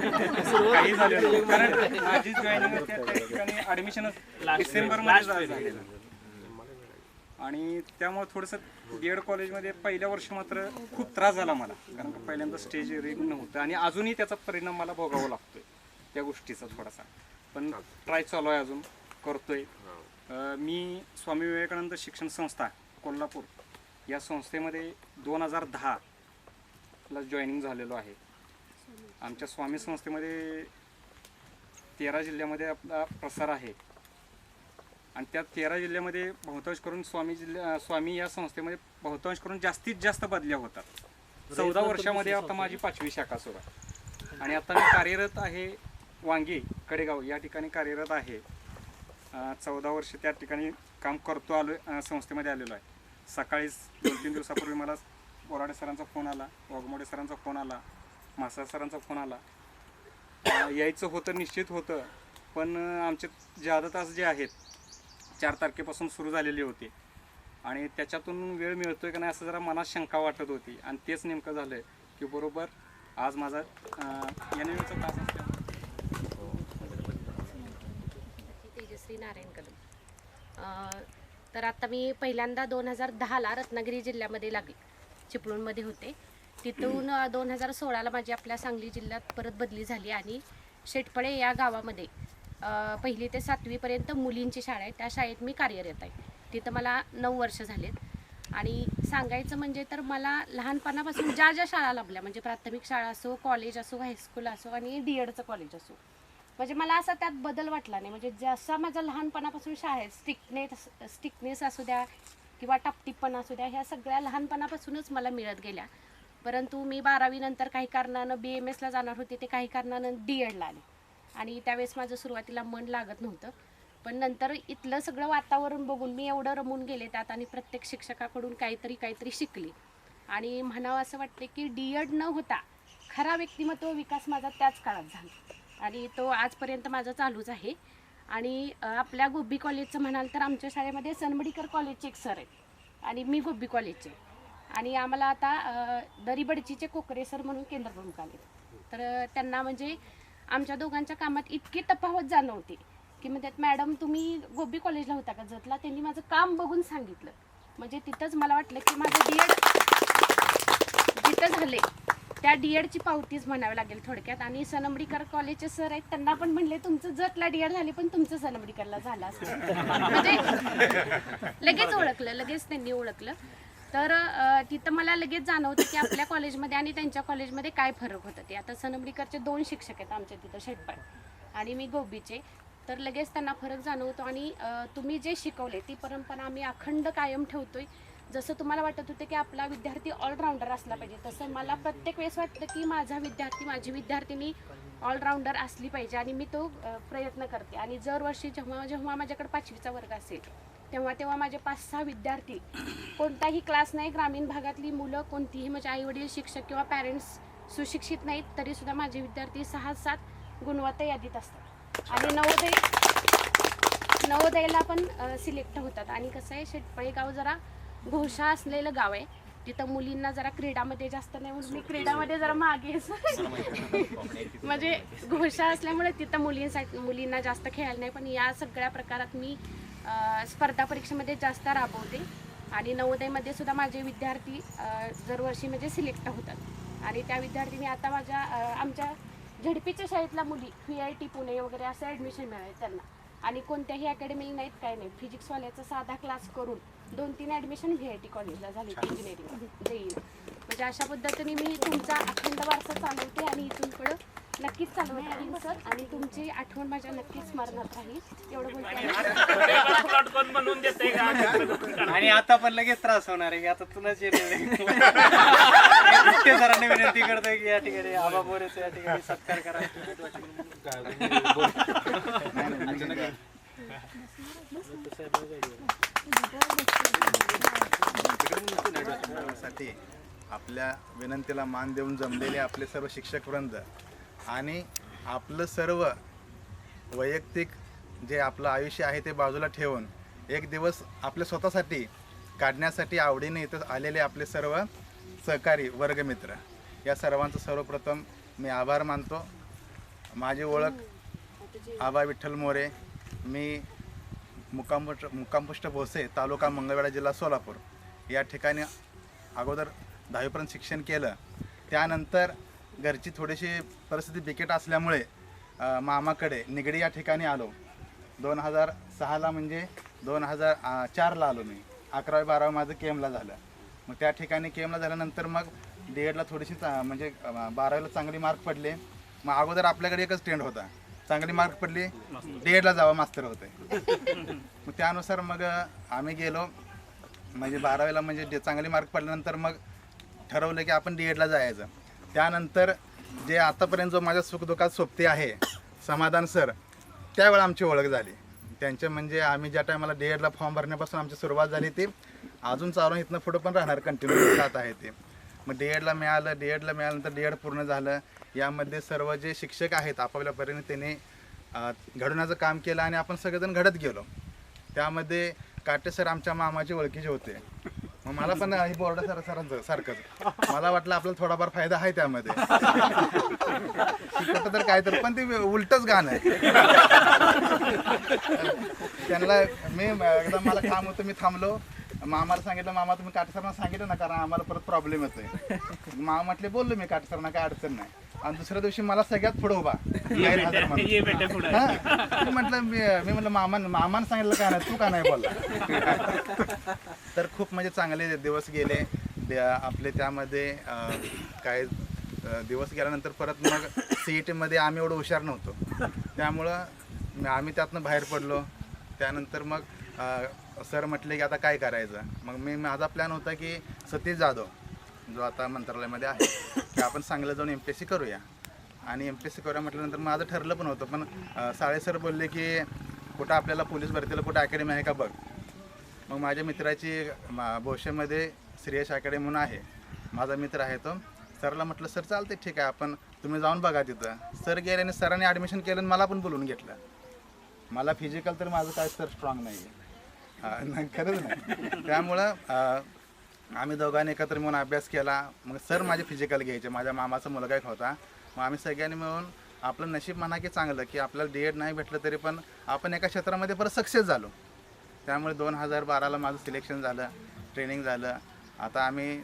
काही झालेलं कारण माझी जॉईनिंग त्या ठिकाणी ॲडमिशनच डिसेंबरमध्ये झालेलं. आणि त्यामुळे थोडंसं D.Ed कॉलेजमध्ये पहिल्या वर्षी मात्र खूप त्रास झाला मला, कारण का पहिल्यांदा स्टेज रिंग नव्हतं आणि अजूनही त्याचा परिणाम मला भोगावा लागतोय त्या गोष्टीचा थोडासा. पण ट्राय चालू आहे, अजून करतोय. मी स्वामी विवेकानंद शिक्षण संस्था कोल्हापूर या संस्थेमध्ये 2010ला जॉईनिंग झालेलो आहे. आमच्या स्वामी संस्थेमध्ये 13 जिल्ह्यामध्ये आपला प्रसार आहे आणि त्या 13 जिल्ह्यामध्ये बहुतांश करून स्वामी या संस्थेमध्ये बहुतांश करून जास्तीत जास्त बदल्या होतात. 14 वर्षामध्ये आता माझी 5वी शाखा सुरू आहे आणि आता मी कार्यरत आहे वांगी कडेगाव या ठिकाणी कार्यरत आहे. 14 वर्ष त्या ठिकाणी काम करतो संस्थेमध्ये आलेलो आहे. सकाळीच 2-3 दिवसापूर्वी मला बोराडे सरांचा फोन आला, वाघमोडे सरांचा फोन आला, मासा सरांचा फोन आला. यायचं होतं, निश्चित होतं, पण आमचे जादा तास जे आहेत 4 तारखेपासून सुरू झालेले होते आणि त्याच्यातून वेळ मिळतोय का नाही असं जरा मनात शंका वाटत होती आणि तेच नेमकं झालं की बरोबर आज माझा NMMचा तास असल्यामुळे तेजश्री नारायण कदम. तर आता मी पहिल्यांदा 2010ला रत्नागिरी जिल्ह्यामध्ये लागले, चिपळूणमध्ये होते. तिथून 2016ला माझी आपल्या सांगली जिल्ह्यात परत बदली झाली आणि शेटपळे या गावामध्ये 1ली ते 7वीपर्यंत मुलींची शाळा आहे, त्या शाळेत मी कार्यरत आहे. तिथं मला 9 वर्ष झालेत. आणि सांगायचं म्हणजे तर मला लहानपणापासून ज्या ज्या शाळा लाभल्या, म्हणजे प्राथमिक शाळा असो, कॉलेज असो, हायस्कूल असो आणि DEDचं कॉलेज असो, म्हणजे मला असा त्यात बदल वाटला नाही. म्हणजे जसा माझा लहानपणापासून शाळेत स्टिकनेस असू द्या किंवा टापटिप्पणा असू द्या, ह्या सगळ्या लहानपणापासूनच मला मिळत गेल्या. परंतु मी 12वी नंतर काही कारणानं BMSला जाणार होते, ते काही कारणानं DEDला आले आणि त्यावेळेस माझं सुरुवातीला मन लागत नव्हतं. पण नंतर इथलं सगळं वातावरण बघून मी एवढं रमून गेले त्यात आणि प्रत्येक शिक्षकाकडून काहीतरी शिकले आणि म्हणावं असं वाटते की DED न होता खरा व्यक्तिमत्व विकास माझा त्याच काळात झाला आणि तो आजपर्यंत माझा चालूच आहे. आणि आपल्या गोबी कॉलेजचं म्हणाल तर आमच्या शाळेमध्ये सनमडीकर कॉलेजचे एक सर आहेत आणि मी गोबी कॉलेजचे आणि आम्हाला आता दरीबडचीचे कोकरे सर म्हणून केंद्रप्रमुख आले. तर त्यांना म्हणजे आमच्या दोघांच्या कामात इतकी तफावत जाणवते की म्हणतात मॅडम तुम्ही गोबी कॉलेजला होता का जतला. त्यांनी माझं काम बघून सांगितलं. म्हणजे तिथंच मला वाटलं की माझं DED जिथं झाले त्या DEDची पावतीच म्हणावी लागेल थोडक्यात. आणि सनमडीकर कॉलेजचे सर आहेत, त्यांना पण म्हणले तुमचं जतला DED झाले पण तुमचं सनमडीकरला झालं असं. म्हणजे लगेच त्यांनी ओळखलं. तर तिथं मला लगेच जाणवतं की आपल्या कॉलेजमध्ये आणि त्यांच्या कॉलेजमध्ये काय फरक होतं ते. आता सनमडीकरचे 2 शिक्षक आहेत आमच्या तिथं शेटपाळ आणि मी गोबीचे. तर लगेच त्यांना फरक जाणवतो आणि तुम्ही जे शिकवले ती परंपरा आम्ही अखंड कायम ठेवतोय. जसं तुम्हाला वाटत होतं की आपला विद्यार्थी ऑलराऊंडर असला पाहिजे, तसं मला प्रत्येक वेळेस वाटतं की माझी विद्यार्थिनी ऑलराऊंडर असली पाहिजे आणि मी तो प्रयत्न करते. आणि दरवर्षी जेव्हा माझ्याकडे 5वीचा वर्ग असेल तेव्हा माझे 5-6 विद्यार्थी, कोणताही क्लास नाही, ग्रामीण भागातली मुलं, कोणतीही म्हणजे आईवडील शिक्षक किंवा पॅरेंट्स सुशिक्षित नाहीत तरीसुद्धा माझे विद्यार्थी 6-7 गुणवत्ता यादीत असतात आणि नवोदयला पण सिलेक्ट होतात. आणि कसं आहे शेटपळे गाव जरा घोषा असलेलं गाव आहे, तिथं मुलींना जरा क्रीडामध्ये जास्त नाही म्हणून मी क्रीडामध्ये जरा मागे म्हणजे घोषा असल्यामुळे तिथं मुलींना जास्त खेळायला नाही. पण या सगळ्या प्रकारात मी स्पर्धा परीक्षेमध्ये जास्त राबवते आणि नवोदयमध्ये सुद्धा माझे विद्यार्थी दरवर्षी म्हणजे सिलेक्ट होतात आणि त्या विद्यार्थ्यांनी आता आमच्या झडपीच्या शाळेतल्या मुली VIT पुणे वगैरे असं ॲडमिशन मिळाले त्यांना आणि कोणत्याही अकॅडमी नाहीत काय नाही. फिजिक्सवाल्याचा साधा क्लास करून 2-3 ॲडमिशन VIT कॉलेजला झाले इंजिनिअरिंग देईल. म्हणजे अशा पद्धतीने मी तुमचा अखंड वारसा चालवते आणि इथून पुढं नक्कीच चालवत राहील सर आणि तुमची आठवण माझ्या नक्कीच स्मरणात राहील. एवढं बोलते. आणि आता पण लगेच त्रास होणार आहे. आता तुलाच सरांनी विनंती करतोय की या ठिकाणी आबा बोरेचा या ठिकाणी सत्कार करा. साठी आपल्या विनंतीला मान देऊन जमलेले आपले सर्व शिक्षकवृंद आणि आपलं सर्व वैयक्तिक जे आपलं आयुष्य आहे ते बाजूला ठेवून एक दिवस आपल्या स्वतःसाठी काढण्यासाठी आवडीने इथं आलेले आपले सर्व सहकारी वर्गमित्र, या सर्वांचं सर्वप्रथम मी आभार मानतो. माझी ओळख आबा विठ्ठल मोरे, मी मुक्कामपोस्ट भोसे, तालुका मंगळवेढा, जिल्हा सोलापूर या ठिकाणी अगोदर 10वीपर्यंत शिक्षण केलं. त्यानंतर घरची थोडीशी परिस्थिती बिकट असल्यामुळे मामाकडे निगडी या ठिकाणी आलो. 2006ला म्हणजे 2004ला आलो मी. 11वी 12वी माझं केमला झालं. मग त्या ठिकाणी केमला झाल्यानंतर मग DEDला थोडीशी म्हणजे 12वीला चांगली मार्क पडले. मग अगोदर आपल्याकडे एकच ट्रेंड होता, चांगली मार्क पडली DEDला जावं, मास्तर होते. मग त्यानुसार मग आम्ही गेलो. म्हणजे 12वीला म्हणजे चांगली मार्क पडल्यानंतर मग ठरवलं की आपण DEDला जायचं. त्यानंतर जे आतापर्यंत जो माझ्या सुखदुःखात सोबती आहे समाधान सर, त्यावेळेला आमची ओळख झाली. त्यांचे म्हणजे आम्ही ज्या टायमाला DEDला फॉर्म भरण्यापासून आमची सुरुवात झाली ती अजून चालून इथनं पुढं पण राहणार, कंटिन्यू जात आहे ते. मग DEDला मिळाल्यानंतर DED पूर्ण झालं. यामध्ये सर्व जे शिक्षक आहेत आपापल्या परीने त्यांनी घडवण्याचं काम केलं आणि आपण सगळेजण घडत गेलो. त्यामध्ये काटे सर आमच्या मामाचे ओळखीचे होते. मग मला पण ही बोर्डा सरांचं सारखंच मला वाटलं आपल्याला थोडाफार फायदा आहे त्यामध्ये. कुठं तर काय तर, पण ते उलटच गाणं आहे. त्यांना मी एकदा मला काम होतं, मी थांबलो. मामाला सांगितलं, मामा तुम्ही काटे सरांना सांगितलं ना, कारण आम्हाला परत प्रॉब्लेम येतोय. मामा म्हटले बोललो मी काटे सरांना, काय अडचण नाही. आणि दुसऱ्या दिवशी मला सगळ्यात पुढे उभा म्हटलं मी म्हटलं मामानं सांगितलं काय नाही, तू का नाही बोलला. तर खूप म्हणजे चांगले दिवस गेले आपले. त्यामध्ये काय दिवस गेल्यानंतर परत मग CET मध्ये आम्ही एवढं हुशार नव्हतो, त्यामुळं आम्ही त्यातनं बाहेर पडलो. त्यानंतर मग सर म्हटले की आता काय करायचं. मग माझा प्लॅन होता की सतीश जाधव जो आता मंत्रालयामध्ये आहे की आपण सांगलीला जाऊन MPSC करूया. आणि MPSC करूया म्हटल्यानंतर माझं ठरलं पण होतं, पण साळे सर बोलले की कुठं आपल्याला पोलीस भरतीला कुठं अकॅडमी आहे का बघ. मग माझ्या मित्राची भोसेमध्ये श्रेयश अकॅडमी म्हणून आहे, माझा मित्र आहे तो. सरला म्हटलं सर चालते ठीक आहे, आपण तुम्ही जाऊन बघा तिथं. सर गेले आणि सरांनी ॲडमिशन केलं आणि मला पण बोलवून घेतलं. मला फिजिकल तर माझं काय सर स्ट्रॉंग नाही आहे, खरंच नाही. त्यामुळं आम्ही दोघांनी एकत्र मिळून अभ्यास केला. मग सर माझे फिजिकल घ्यायचे, माझ्या मामाचा मुलगा एक होता. मग आम्ही सगळ्यांनी मिळून आपलं नशीब म्हणा की चांगलं की आपल्याला DED नाही भेटलं तरी पण आपण एका क्षेत्रामध्ये परत सक्सेस झालो. त्यामुळे 2012ला माझं सिलेक्शन झालं, ट्रेनिंग झालं. आता आम्ही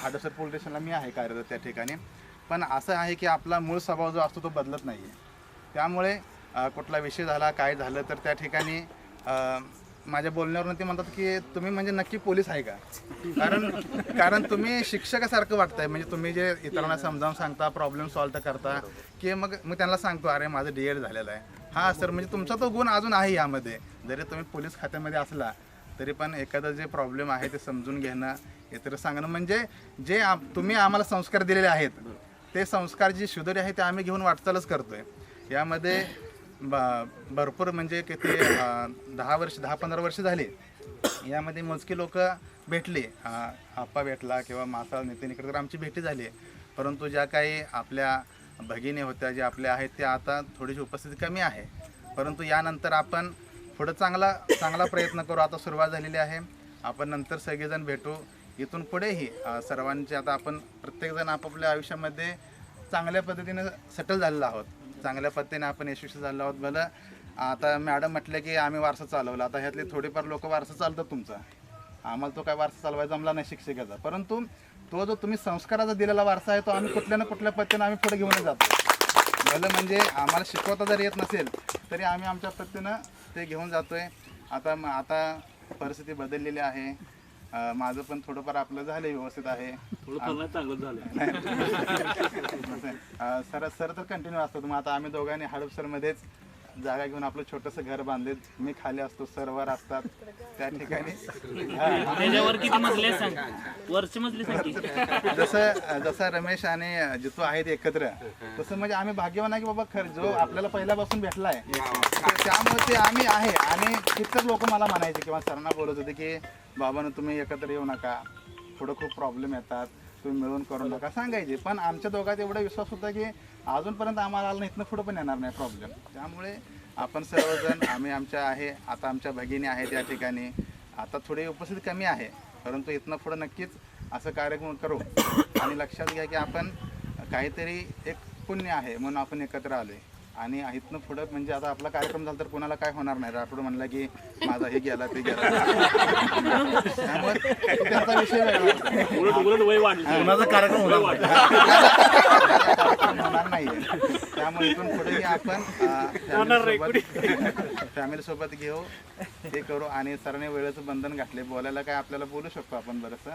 हाडसर पोलीस स्टेशनला मी आहे कार्यरत त्या ठिकाणी. पण असं आहे की आपला मूळ स्वभाव जो असतो तो बदलत नाही आहे. त्यामुळे कुठला विषय झाला काय झालं तर त्या ठिकाणी माझ्या बोलण्यावरून ते म्हणतात की तुम्ही म्हणजे नक्की पोलीस आहे का, कारण तुम्ही शिक्षकासारखं वाटतंय. म्हणजे तुम्ही जे इतरांना समजावून सांगता, प्रॉब्लेम सॉल्व करता की मग त्यांना सांगतो अरे माझं DED झालेलं आहे. हां सर, म्हणजे तुमचा तो गुण अजून आहे यामध्ये. जरी तुम्ही पोलीस खात्यामध्ये असला तरी पण एखादा जे प्रॉब्लेम आहे ते समजून घेणं, इतर सांगणं, म्हणजे जे तुम्ही आम्हाला संस्कार दिलेले आहेत ते संस्कार जी शुद्धरी आहे ते आम्ही घेऊन वाटचालच करतोय. यामध्ये भरपूर म्हणजे किती 10-15 वर्ष झाली. यामध्ये मोजकी लोक भेटली, आप्पा भेटला किंवा मासा नितीन इकडे तर आमची भेटी झाली. परंतु ज्या काही आपल्या भगिनी होत्या ज्या आपल्या आहेत त्या आता थोडीशी उपस्थिती कमी आहे. परंतु यानंतर आपण पुढं चांगला प्रयत्न करू. आता सुरुवात झालेली आहे, आपण नंतर सगळेजण भेटू. इथून पुढेही सर्वांचे आता आपण प्रत्येकजण आपापल्या आयुष्यामध्ये चांगल्या पद्धतीने सेटल झालेलो आहोत, चांगल्या पद्धतीने आपण यशस्वी झालो आहोत. भलं आता मॅडम म्हटलं की आम्ही वारसा चालवला, आता ह्यातले थोडेफार लोक वारसा चालतात तुमचा, आम्हाला तो काय वारसा चालवायचा जमला नाही शिक्षकाचा. परंतु तो जो तुम्ही संस्काराचा दिलेला वारसा आहे तो आम्ही कुठल्या ना कुठल्या पद्धतीने आम्ही पुढे घेऊन जातो. भलं म्हणजे आम्हाला शिकवता जर येत नसेल तरी आम्ही आमच्या पद्धतीनं ते घेऊन जातोय. आता परिस्थिती बदललेली आहे. माझं पण थोडंफार आपलं झालं व्यवस्थित आहे, चांगलं झालं. सर तर कंटिन्यू असतो. मग आता आम्ही दोघांनी हडपसरमध्येच जागा घेऊन आपलं छोटंसं घर बांधले. मी खाली असतो, सरवर असतात त्या ठिकाणी. जसं रमेश आणि जितू आहेत एकत्र, तसं म्हणजे आम्ही भाग्यवान आहे की बाबा खरं जो आपल्याला पहिल्यापासून भेटलाय त्यामुळे ते आम्ही आहे. आणि कित्येक लोक मला म्हणायचे किंवा सरांना बोलत होते की बाबांनो तुम्ही एकत्र येऊ नका, पुढं खूप प्रॉब्लेम येतात, तुम्ही मिळून करू नका सांगायचे. पण आमच्या दोघात एवढा विश्वास होता की अजूनपर्यंत आम्हाला आला इथनं पुढं पण येणार नाही प्रॉब्लेम. त्यामुळे आपण सर्वजण आम्ही आमच्या आहे. आता आमच्या भगिनी आहेत या ठिकाणी, आता थोडी उपस्थिती कमी आहे परंतु इथनं पुढं नक्कीच असं कार्यक्रम करू. आणि लक्षात घ्या की आपण काहीतरी एक पुण्य आहे म्हणून आपण एकत्र आलोय. आणि इथनं पुढं म्हणजे आता आपला कार्यक्रम झाला तर कोणाला काय होणार नाही. राठोड म्हणला की माझा हे गेला ते गेला, त्यामुळे त्यांचा विषय कार्यक्रम होणार नाहीये. त्यामुळे इथून पुढेही आपण फॅमिली सोबत घेऊ. ते करू. आणि सरांनी वेळेचं बंधन घातले, बोलायला काय आपल्याला बोलू शकतो आपण बरंचसं.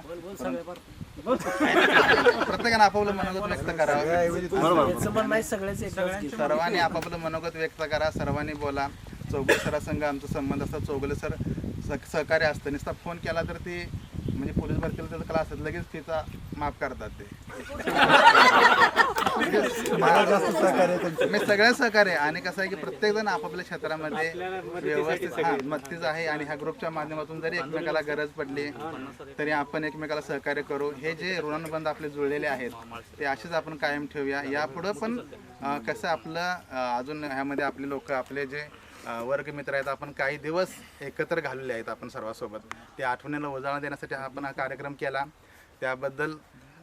प्रत्येकाने आपापलं मनोगत व्यक्त करावं, सर्वांनी आपापलं मनोगत व्यक्त करा, सर्वांनी बोला. चौगुले सरासंघ आमचा संबंध असतात. चौगुले सर सहकार्य असतं, नुसता फोन केला तर ती म्हणजे पोलीस भरतीला त्याचा क्लास असतात, लगेच तिचा माफ करतात ते. मी सगळ्या सहकार्य. आणि कसं आहे की प्रत्येक जण आपापल्या क्षेत्रामध्ये व्यवस्थित मत्तीच आहे. आणि ह्या ग्रुपच्या माध्यमातून जरी एकमेकाला गरज पडली तरी आपण एकमेकाला सहकार्य करू. हे जे ऋणानुबंध आपले जुळलेले आहेत ते असेच आपण कायम ठेवूया. यापुढं पण कसं आपलं अजून ह्यामध्ये आपले लोक, आपले जे वर्गमित्र आहेत, आपण काही दिवस एकत्र घालवले आहेत आपण सर्वांसोबत. ते आठवणीला उजाळा देण्यासाठी आपण हा कार्यक्रम केला. त्याबद्दल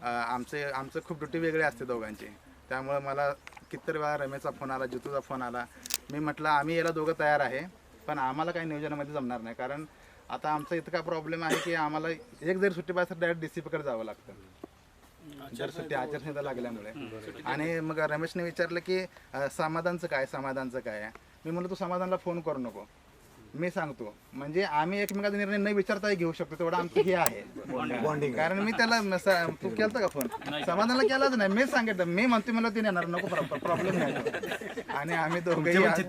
आमचं खूप ड्युटी वेगळी असते दोघांची. त्यामुळे मला कितीतरी वेळा रमेशचा फोन आला, जितूचा फोन आला. मी म्हटलं आम्ही याला दोघं तयार आहे, पण आम्हाला काही नियोजनामध्ये जमणार नाही. कारण आता आमचा इतका प्रॉब्लेम आहे की आम्हाला एक जरी सुट्टी पाहिजे तर डायरेक्ट DCPकडे जावं लागतं, जर सुट्टी आचारसंहिता लागल्यामुळे. आणि मग रमेशने विचारलं की समाधानचं काय. मी म्हणलं तू समाधानला फोन करू नको, मी सांगतो. म्हणजे आम्ही एकमेकाचा निर्णय न विचारताही घेऊ शकतो, तेवढं आमचं हे आहे बॉन्डिंग. कारण मी त्याला तू केलता का फोन, समाधानला केलाच नाही. मी सांगितलं, मी म्हणतो मला ते येणार नको, प्रॉब्लेम नाही. आणि आम्ही दोघेही आमचे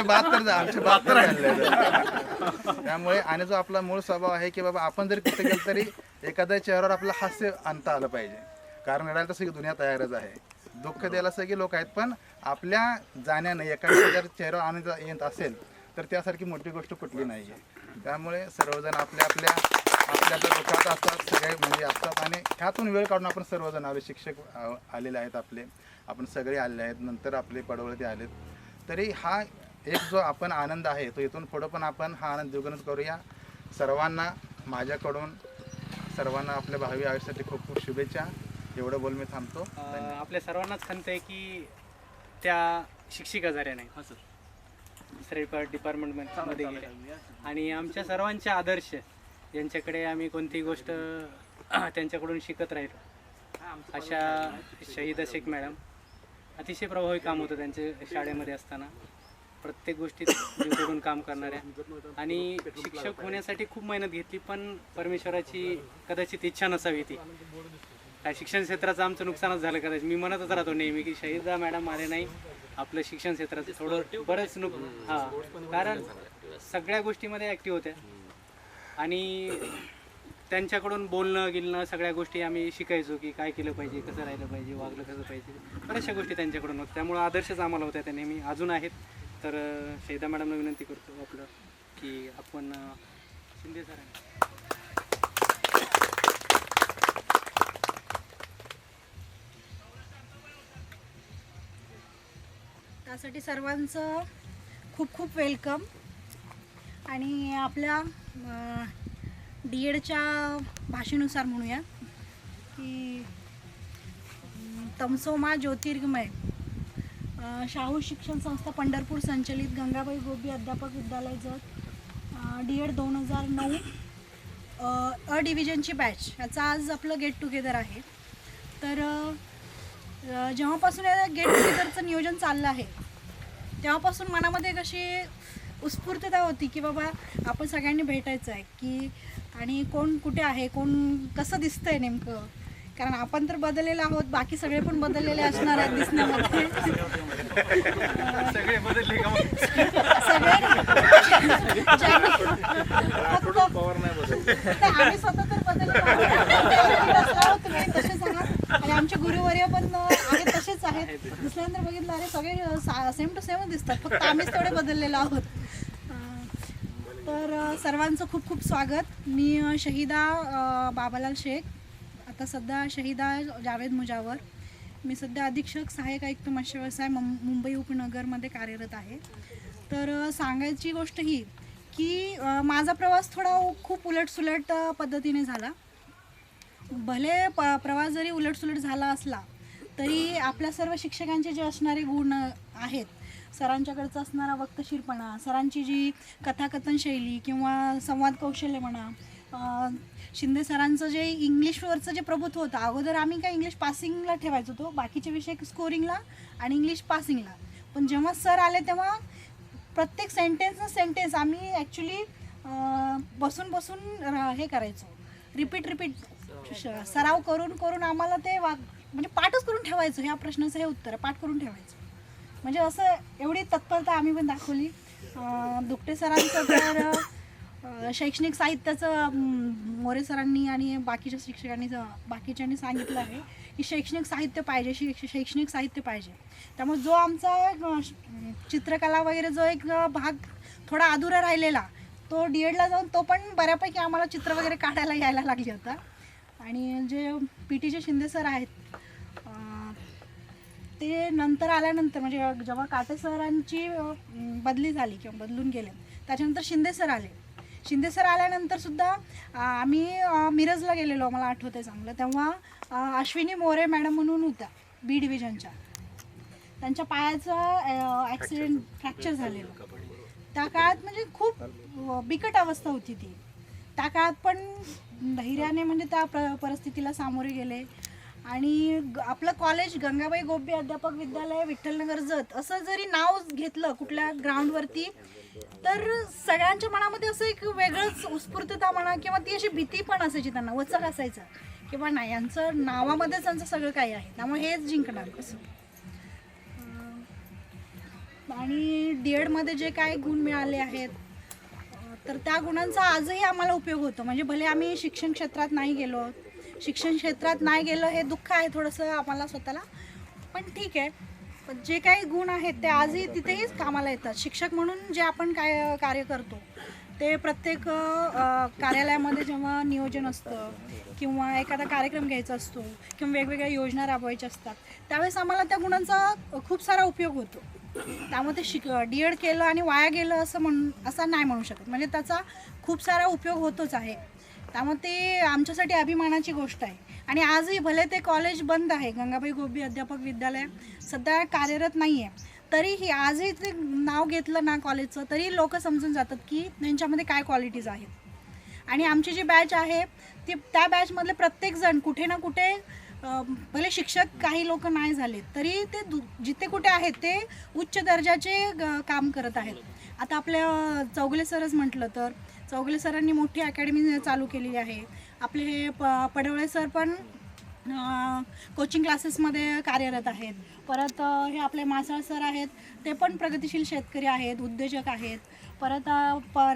बहात्तर झाले. त्यामुळे आणि जो आपला मूळ स्वभाव आहे की बाबा आपण जरी कुठे गेलं तरी एखाद्या चेहऱ्यावर आपलं हास्य आणता आलं पाहिजे. कारण रडायला तसं दुनिया तयारच आहे, दुःख द्यायला सगळे लोक आहेत. पण आपल्या जाण्यानं एखाद्या जर चेहरा आनंद येत असेल तर त्यासारखी मोठी गोष्ट कुठली नाही आहे. त्यामुळे सर्वजण आपल्या दुःखात असतात, सगळे म्हणजे असतात. आणि ह्यातून वेळ काढून आपण सर्वजण आले, शिक्षक आलेले आहेत आपले, आपण सगळे आलेले आहेत, नंतर आपले पडवळते आलेत. तरी हा एक जो आपण आनंद आहे तो इथून पुढं पण आपण हा आनंद द्विगुणित करूया. सर्वांना माझ्याकडून सर्वांना आपल्या भावी आयुष्यासाठी खूप खूप शुभेच्छा. एवढं बोल मी थांबतो. आपल्या सर्वांनाच खंत आहे की त्या शिक्षिका झाल्या नाही, दुसऱ्या डिपार्टमेंटमध्ये गेल्या. आणि आमच्या सर्वांचे आदर्श ज्यांच्याकडे आम्ही कोणतीही गोष्ट त्यांच्याकडून शिकत राहिलो, अशा शहीद शेख मॅडम. अतिशय प्रभावी काम होतं त्यांचे शाळेमध्ये असताना, प्रत्येक गोष्टीत जीव तोडून काम करणाऱ्या. आणि शिक्षक होण्यासाठी खूप मेहनत घेतली, पण परमेश्वराची कदाचित इच्छा नसावी ती. काय शिक्षण क्षेत्राचं आमचं नुकसानच झालं कदाचित. मी म्हणतच राहतो नेहमी की शहीदा मॅडम आले नाही, आपलं शिक्षण क्षेत्राचं थोडं बरंच कारण सगळ्या गोष्टीमध्ये ॲक्टिव्ह होत्या. आणि त्यांच्याकडून बोलणं गिलणं सगळ्या गोष्टी आम्ही शिकायचो की काय केलं पाहिजे, कसं राहिलं पाहिजे, वागलं कसं पाहिजे, बऱ्याचशा गोष्टी त्यांच्याकडून होत्या. त्यामुळं आदर्शच आम्हाला होत्या, त्या नेहमी अजून आहेत. तर शहीदा मॅडमला विनंती करतो आपलं की आपण शिंदे सरांनी त्यासाठी सर्वांचं खूप खूप वेलकम. आणि आपल्या DEDच्या भाषेनुसार म्हणूया की तमसोमा ज्योतिर्गमय शाहू शिक्षण संस्था पंढरपूर संचलित गंगाबाई गोबी अध्यापक विद्यालय जत DED 2009 अ डिव्हिजनची बॅच याचा आज आपलं गेट टुगेदर आहे. तर जेव्हापासून या गेट टुगेदरचं नियोजन चाललं आहे तेव्हापासून मनामध्ये कशी उत्स्फूर्तता होती की बाबा आपण सगळ्यांनी भेटायचं आहे की. आणि कोण कुठे आहे, कोण कसं दिसतंय नेमकं, कारण आपण तर बदललेलो आहोत, बाकी सगळे पण बदललेले असणार आहेत दिसण्यामध्ये. सगळे बदलले का? आम्ही स्वतः तर बदललेलो आहोत, तसेच आहात. आणि आमचे गुरुवर्य पण आहेत तसेच आहेत. दिसल्यानंतर बघितलं अरे सगळे सेम टू सेमच दिसतात, फक्त आम्हीच तेवढे बदललेलो आहोत. तर सर्वांचं खूप खूप स्वागत. मी शहीदा बाबालाल शेख, आता सध्या शहीदा जावेद मुजावर. मी सध्या अधीक्षक सहाय्यक आयुक्त मत्स्य व्यवसाय मुंबई उपनगरमध्ये कार्यरत आहे. तर सांगायची गोष्ट ही की माझा प्रवास थोडा खूप उलटसुलट पद्धतीने झाला. भले प्रवास जरी उलटसुलट झाला असला तरी आपल्या सर्व शिक्षकांचे जे असणारे गुण आहेत, सरांच्याकडचा असणारा वक्तशीरपणा, सरांची जी कथाकथन शैली किंवा संवाद कौशल्य म्हणा, शिंदे सरांचं जे इंग्लिशवरचं जे प्रभुत्व होतं, अगोदर आम्ही काय इंग्लिश पासिंगला ठेवायचो होतो, बाकीचे विषय स्कोरिंगला आणि इंग्लिश पासिंगला. पण जेव्हा सर आले तेव्हा प्रत्येक सेंटेन्स आम्ही ॲक्च्युली बसून हे करायचो, रिपीट सराव करून आम्हाला ते म्हणजे पाठच करून ठेवायचो. ह्या प्रश्नाचं हे उत्तर पाठ करून ठेवायचं. म्हणजे असं एवढी तत्परता आम्ही पण दाखवली. दुकटे सरांचं तर शैक्षणिक साहित्याचं मोरे सरांनी आणि बाकीच्या बाकीच्यांनी सांगितलं आहे की शैक्षणिक साहित्य पाहिजे. त्यामुळे जो आमचा चित्रकला वगैरे जो एक भाग थोडा अधुरा राहिलेला, तो DEDला जाऊन तो पण बऱ्यापैकी आम्हाला चित्र वगैरे काढायला यायला लागली होता. आणि जे PT शिंदे सर आहेत ते नंतर आल्यानंतर, म्हणजे जेव्हा काटे सरांची बदली झाली किंवा बदलून गेले, त्याच्यानंतर शिंदे सर आल्यानंतर सुद्धा आम्ही मिरजला गेलेलो, मला आठवतं आहे चांगलं. तेव्हा अश्विनी मोरे मॅडम म्हणून होत्या B डिव्हिजनच्या. त्यांच्या पायाचं ॲक्सिडेंट फ्रॅक्चर झालेलं. त्या काळात म्हणजे खूप बिकट अवस्था होती ती. त्या काळात पण धैर्याने म्हणजे त्या परिस्थितीला सामोरे गेले. आणि आपलं कॉलेज गंगाबाई गोब्बे अध्यापक विद्यालय विठ्ठलनगर जत असं जरी नाव घेतलं कुठल्या ग्राउंडवरती, तर सगळ्यांच्या मनामध्ये असं एक वेगळंच उत्स्फूर्तता म्हणा किंवा ती अशी भीती पण असायची, त्यांना वचक असायचं किंवा नाही यांचं नावामध्येच त्यांचं सगळं काही आहे, त्यामुळे हेच जिंकणार कसं. आणि DEDमध्ये जे काही गुण मिळाले आहेत तर त्या गुणांचा आजही आम्हाला उपयोग होतो. म्हणजे भले आम्ही शिक्षण क्षेत्रात नाही गेलो हे दुःख आहे थोडंसं आम्हाला स्वतःला, पण ठीक आहे. पण जे काही गुण आहेत ते आजही तिथेही कामाला येतात. शिक्षक म्हणून जे आपण काय कार्य करतो ते प्रत्येक कार्यालयामध्ये जेव्हा नियोजन असतं किंवा एखादा कार्यक्रम घ्यायचा असतो किंवा वेगवेगळ्या योजना राबवायच्या असतात, त्यावेळेस आम्हाला त्या गुणांचा खूप सारा उपयोग होतो. त्यामुळे ते DED केलं आणि वाया गेलं असं नाही म्हणू शकत. म्हणजे त्याचा खूप सारा उपयोग होतोच आहे. त्यामुळे ते आमच्यासाठी अभिमानाची गोष्ट आहे. आणि आजही भले ते कॉलेज बंद आहे, गंगाबाई गोब्बे अध्यापक विद्यालय सध्या कार्यरत नाही आहे, तरीही आजही ते नाव घेतलं ना कॉलेजचं तरी लोक समजून जातात की त्यांच्यामध्ये काय क्वालिटीज आहेत. आणि आमची जी बॅच आहे ती त्या बॅचमधले प्रत्येकजण कुठे ना कुठे भले शिक्षक काही लोक नाही झाले तरी ते जिथे कुठे आहेत ते उच्च दर्जाचे काम करत आहेत. आता आपल्या चौगले सरच म्हटलं तर चौगले सरांनी मोठी अकॅडमी चालू केलेली आहे. आपले हे पडवळे सर पण कोचिंग क्लासेसमध्ये कार्यरत आहेत. परत हे आपले मासाळ सर आहेत, ते पण प्रगतिशील शेतकरी आहेत, उद्योजक आहेत. परत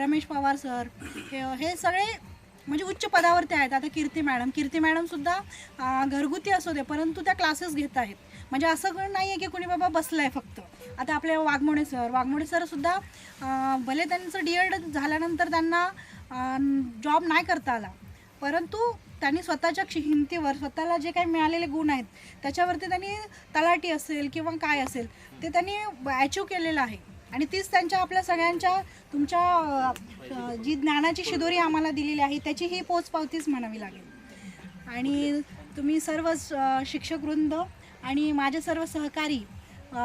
रमेश पवार सर हे सगळे म्हणजे उच्च पदावरती आहेत. आता कीर्ती मॅडमसुद्धा घरगुती असू दे परंतु त्या क्लासेस घेत आहेत. म्हणजे असं नाही आहे की कुणी बाबा बसलं आहे फक्त. आता आपले वाघमोडे सरसुद्धा भले त्यांचं DED झाल्यानंतर त्यांना जॉब नाही करता आला, परंतु त्यांनी स्वतःच्या हिमतीवर स्वतःला जे काही मिळालेले गुण आहेत त्याच्यावरती त्यांनी तलाठी असेल किंवा काय असेल ते त्यांनी अचीव केलेलं आहे. आणि तीच त्यांच्या आपल्या सगळ्यांच्या तुमच्या जी ज्ञानाची शिदोरी आम्हाला दिलेली आहे त्याची ही पोचपावतीच म्हणावी लागेल. आणि तुम्ही सर्व शिक्षकवृंद आणि माझे सर्व सहकारी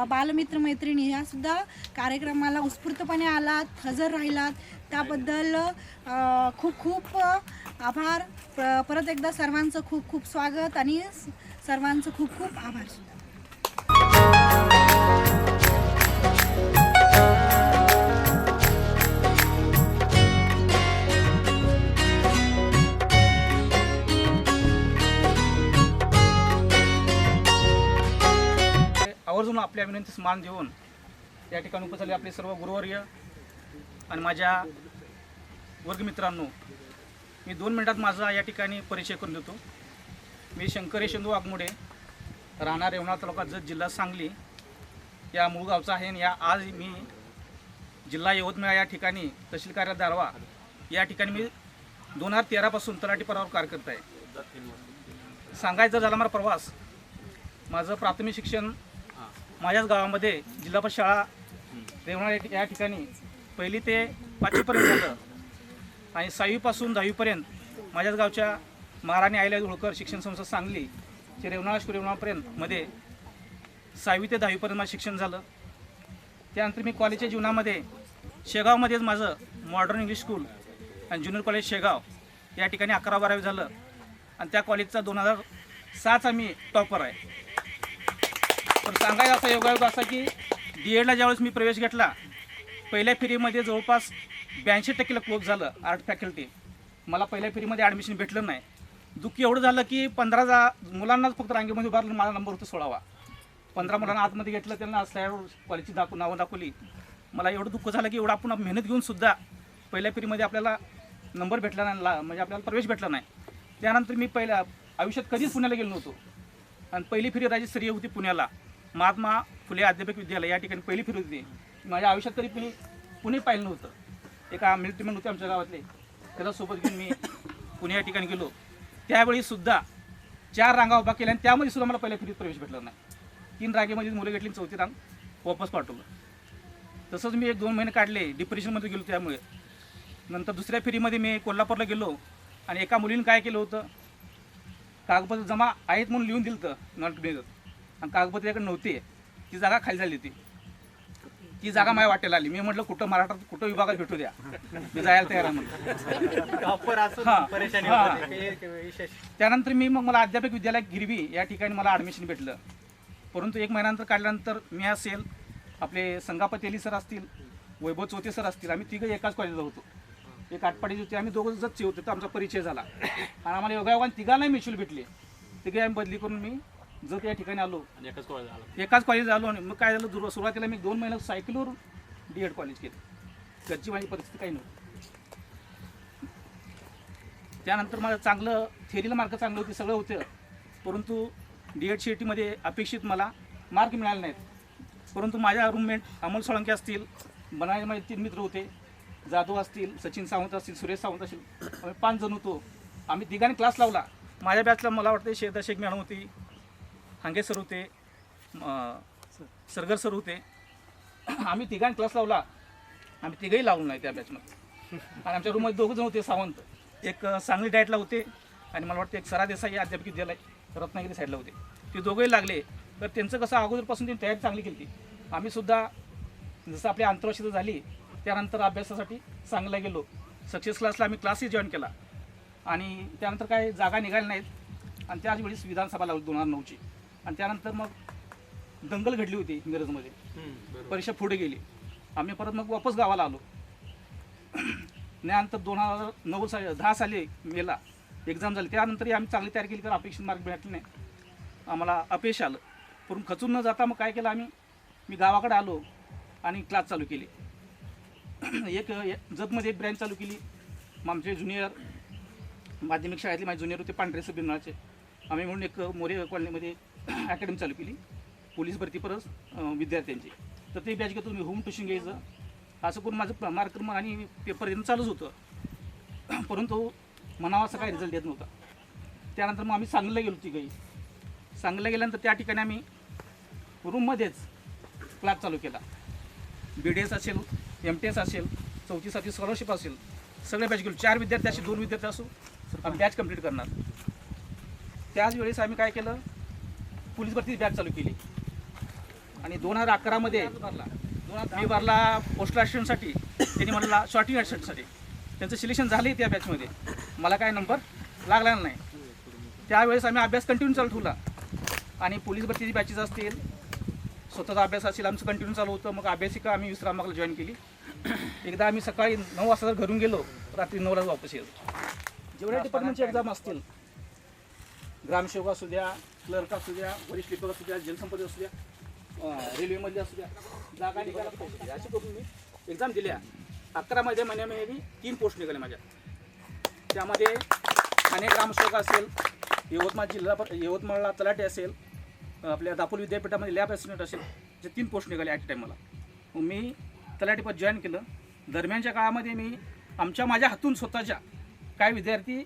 बालमित्र मैत्रिणी ह्यासुद्धा कार्यक्रमाला उत्स्फूर्तपणे आलात, हजर राहिलात, त्याबद्दल खूप खूप आभार. परत एकदा सर्वांचं खूप खूप स्वागत आणि सर्वांचं खूप खूप आभार सुद्धा. आवर्जून आपल्या विनंतीस मान देऊन या ठिकाणी उपस्थित आपले सर्व गुरुवर्य आणि माझ्या वर्गमित्रांनो, मी 2 मिनिटात माझा या ठिकाणी परिचय करून देतो. मी शंकर यशवंत वाघमोडे, राहणार रेवणा तालुका जत, जिल्हा सांगली या मूळ गावचा आहे. आणि आज मी जिल्हा यवतमाळ या ठिकाणी तहसील कार्यालय दारवा या ठिकाणी मी 2013 पासून तलाठी पदावर कार्य करत आहे. सांगायचं झाला मला प्रवास, माझं प्राथमिक शिक्षण माझ्याच गावामध्ये जिल्हा परिषद शाळा रेवणा या ठिकाणी 1ली ते 5वीपर्यंत झालं. आणि 6वीपासून 10वीपर्यंत माझ्याच गावच्या महाराणी आईला होळकर शिक्षण संस्था सांगली ते रेवणापर्यंत मध्ये 6वी ते 10वीपर्यंत माझं शिक्षण झालं. त्यानंतर मी कॉलेजच्या जीवनामध्ये शेगावमध्येच माझं मॉडर्न इंग्लिश स्कूल आणि ज्युनियर कॉलेज शेगाव या ठिकाणी 11-12वी झालं. आणि त्या कॉलेजचा 2007चा मी टॉपर आहे. तर सांगायचं असा योगायोग असा की DEDला ज्यावेळेस मी प्रवेश घेतला पहिल्या फेरीमध्ये जवळपास 82% क्लोज झालं आर्ट फॅकल्टी. मला पहिल्या फेरीमध्ये ॲडमिशन भेटलं नाही. दुःख एवढं झालं की 15 मुलांनाच फक्त रांगेमध्ये उभारलं, माझा नंबर होता 16वा. 15 मुलांना आतमध्ये घेतलं, त्यांना स्लॅबवर कॉलेजची नावं दाखवली. मला एवढं दुःख झालं की एवढं आपण मेहनत घेऊन सुद्धा पहिल्या फेरीमध्ये आपल्याला नंबर भेटला नाही, म्हणजे आपल्याला प्रवेश भेटला नाही. त्यानंतर मी पहिल्या आयुष्यात कधीच पुण्याला गेलो नव्हतो आणि पहिली फेरी राज्यस्तरीय होती पुण्याला. महात्मा फुले अध्यापक विद्यालय या ठिकाणी पहिली फेरी होती. माझ्या आयुष्यात कधी पुणे पाहिलं नव्हतं. एका मिलिटरीमॅन होते आमच्या गावातले, त्याच्यासोबत घेऊन मी पुणे या ठिकाणी गेलो. त्यावेळीसुद्धा 4 रांगा उभा केल्या आणि त्यामध्ये सुद्धा मला पहिल्या फेरीत प्रवेश भेटला नाही. 3 रांगेमध्ये मुलं घेतली, 4थी रांग वापस पाठवलं. तसंच मी 1-2 महिने काढले, डिप्रेशनमध्ये गेलो. त्यामुळे नंतर दुसऱ्या फेरीमध्ये मी कोल्हापूरला गेलो आणि एका मुलीने काय केलं होतं, कागदपत्र जमा आहेत म्हणून लिहून दिलं होतं नॉट मिळत आणि कागदपत्र त्याकडे नव्हते. ती जागा खाली झाली होती. ती जागा माझ्या वाटेला आली. मी म्हटलं कुठं महाराष्ट्रात कुठं विभागात भेटू द्या, मी जायला तयार आहे म्हणलं. त्यानंतर मला अध्यापक विद्यालय गिरवी या ठिकाणी मला ॲडमिशन भेटलं. परंतु 1 महिन्यानंतर काढल्यानंतर मी असेल, आपले संगापती अली सर असतील, वैभव चौथे सर असतील, आम्ही तिघं एकाच कॉलेजला होतो. एक आटपाडीची होती, आम्ही दोघं जतचे होते. तर आमचा परिचय झाला आणि आम्हाला योगायोगाने तिघांनाही म्युच्युअल भेटले. तिघे आम्ही बदली करून मी जत या ठिकाणी आलो, एकाच कॉलेज आलो. आणि मग काय झालं, सुरुवातीला मी 2 महिन्यात सायकलवर D.Ed कॉलेज केलं. घरची माझी परिस्थिती काही नव्हती. त्यानंतर माझं चांगलं थेरीला मार्क चांगलं होते, सगळं होतं. परंतु D.Ed CETमध्ये अपेक्षित मला मार्क मिळाले नाहीत. परंतु माझ्या रूममेट अमोल सोळंके असतील, बनाळे माझे 3 मित्र होते, जाधव असतील, सचिन सावंत असतील, सुरेश सावंत असतील, आम्ही 5 जण होतो. आम्ही तिघांनी क्लास लावला. माझ्या बॅचला मला वाटते शेखर शेख मॅडम होती, हांगे सर होते, सरगर सर होते. आम्ही तिघांनी क्लास लावला. आम्ही तिघंही लावून नाही त्या बॅचमध्ये. आणि आमच्या रूममध्ये 2 जण होते सावंत, एक सांगली डाएटला होते आणि मला वाटतं एक सरा देसाई अध्यापक विद्यालय रत्नागिरी साईडला होते. ते दोघंही लागले. तर त्यांचं कसं अगोदरपासून त्यांनी तयारी चांगली केली. आम्ही सुद्धा जसं आपली आंतरराष्ट्रीय झाली त्यानंतर अभ्यासासाठी सांगलीला गेलो. सक्सेस क्लासला आम्ही क्लासही जॉईन केला आणि त्यानंतर काय जागा निघाल्या नाहीत आणि त्याच वेळेस विधानसभा लागली 2009ची. आणि त्यानंतर मग दंगल घडली होती मिरजमध्ये, परीक्षा पुढे गेली. आम्ही परत मग वापस गावाला आलो. त्यानंतर 2010 साली मेला एक्झाम झाली. त्यानंतरही आम्ही चांगली तयारी केली, तर अपेक्षित मार्क भेटले नाही, आम्हाला अपयश आलं. पण खचून न जाता मग काय केलं मी गावाकडे आलो आणि क्लास चालू केली. एक जतमध्ये एक ब्रँच चालू केली. मग आमचे ज्युनियर माध्यमिक शाळेतले माझे ज्युनियर होते पांढरे बिरनाळचे, आम्ही म्हणून एक मोरे कॉलनीमध्ये अकॅडमी चालू केली पोलीस भरती परत विद्यार्थ्यांची. तर ते बॅच घेतो मी, होम ट्युशन घ्यायचं, असं करून माझं मार्क आणि पेपर देणं चालूच होतं. परंतु म्हणावा असं काही रिझल्ट येत नव्हता. त्यानंतर मग आम्ही सांगलीला गेलो. तिघंही सांगलीला गेल्यानंतर त्या ठिकाणी आम्ही रूममध्येच क्लास चालू केला. BDS असेल, MTS असेल, 4थी 7थी स्कॉलरशिप असेल, सगळे बॅच गेलो. 4 विद्यार्थी असे 2 विद्यार्थी असो आम्ही बॅच कंप्लीट करणार. त्याच वेळेस आम्ही काय केलं, पोलीस भरती बॅच चालू केली. आणि 2011मध्ये मी भरला पोस्टल असिस्टंटसाठी. त्यांनी मला शॉर्टिंग असिस्टंटसाठी त्यांचं सिलेक्शन झालं त्या बॅचमध्ये. मला काय नंबर लागला नाही. त्यावेळेस आम्ही अभ्यास कंटिन्यू चालू ठेवला आणि पोलीस भरतीची बॅचेस असतील, स्वतःचा अभ्यास असेल, आमचं कंटिन्यू चालू होतं. मग अभ्यासिका आम्ही विश्रामबागला जॉईन केली. एकदा आम्ही सकाळी 9 वाजता जर घरून गेलो, रात्री 9ला वापस येतो. जेवढ्या डिपार्टमेंटचे एक्झाम असतील, ग्रामसेवक असू द्या, क्लर्क असू द्या, वरिष्ठ लेखक असू द्या, जलसंपदा असू द्या, रेल्वेमध्ये असू द्या, जागा निघाल्या, अशी करून मी एक्झाम दिल्या. 11 महिन्यामध्ये 3 पोस्ट निघाले माझ्या. त्यामध्ये ठाणे ग्रामसेवक असेल, यवतमाळला तलाठी असेल, आपल्या दापोली विद्यापीठामध्ये लॅब असिस्टंट असेल, जे 3 पोस्ट निघाले ॲट टाईम मला. मग मी तलाठीपद जॉईन केलं. दरम्यानच्या काळामध्ये मी माझ्या हातून स्वतःच्या काय विद्यार्थी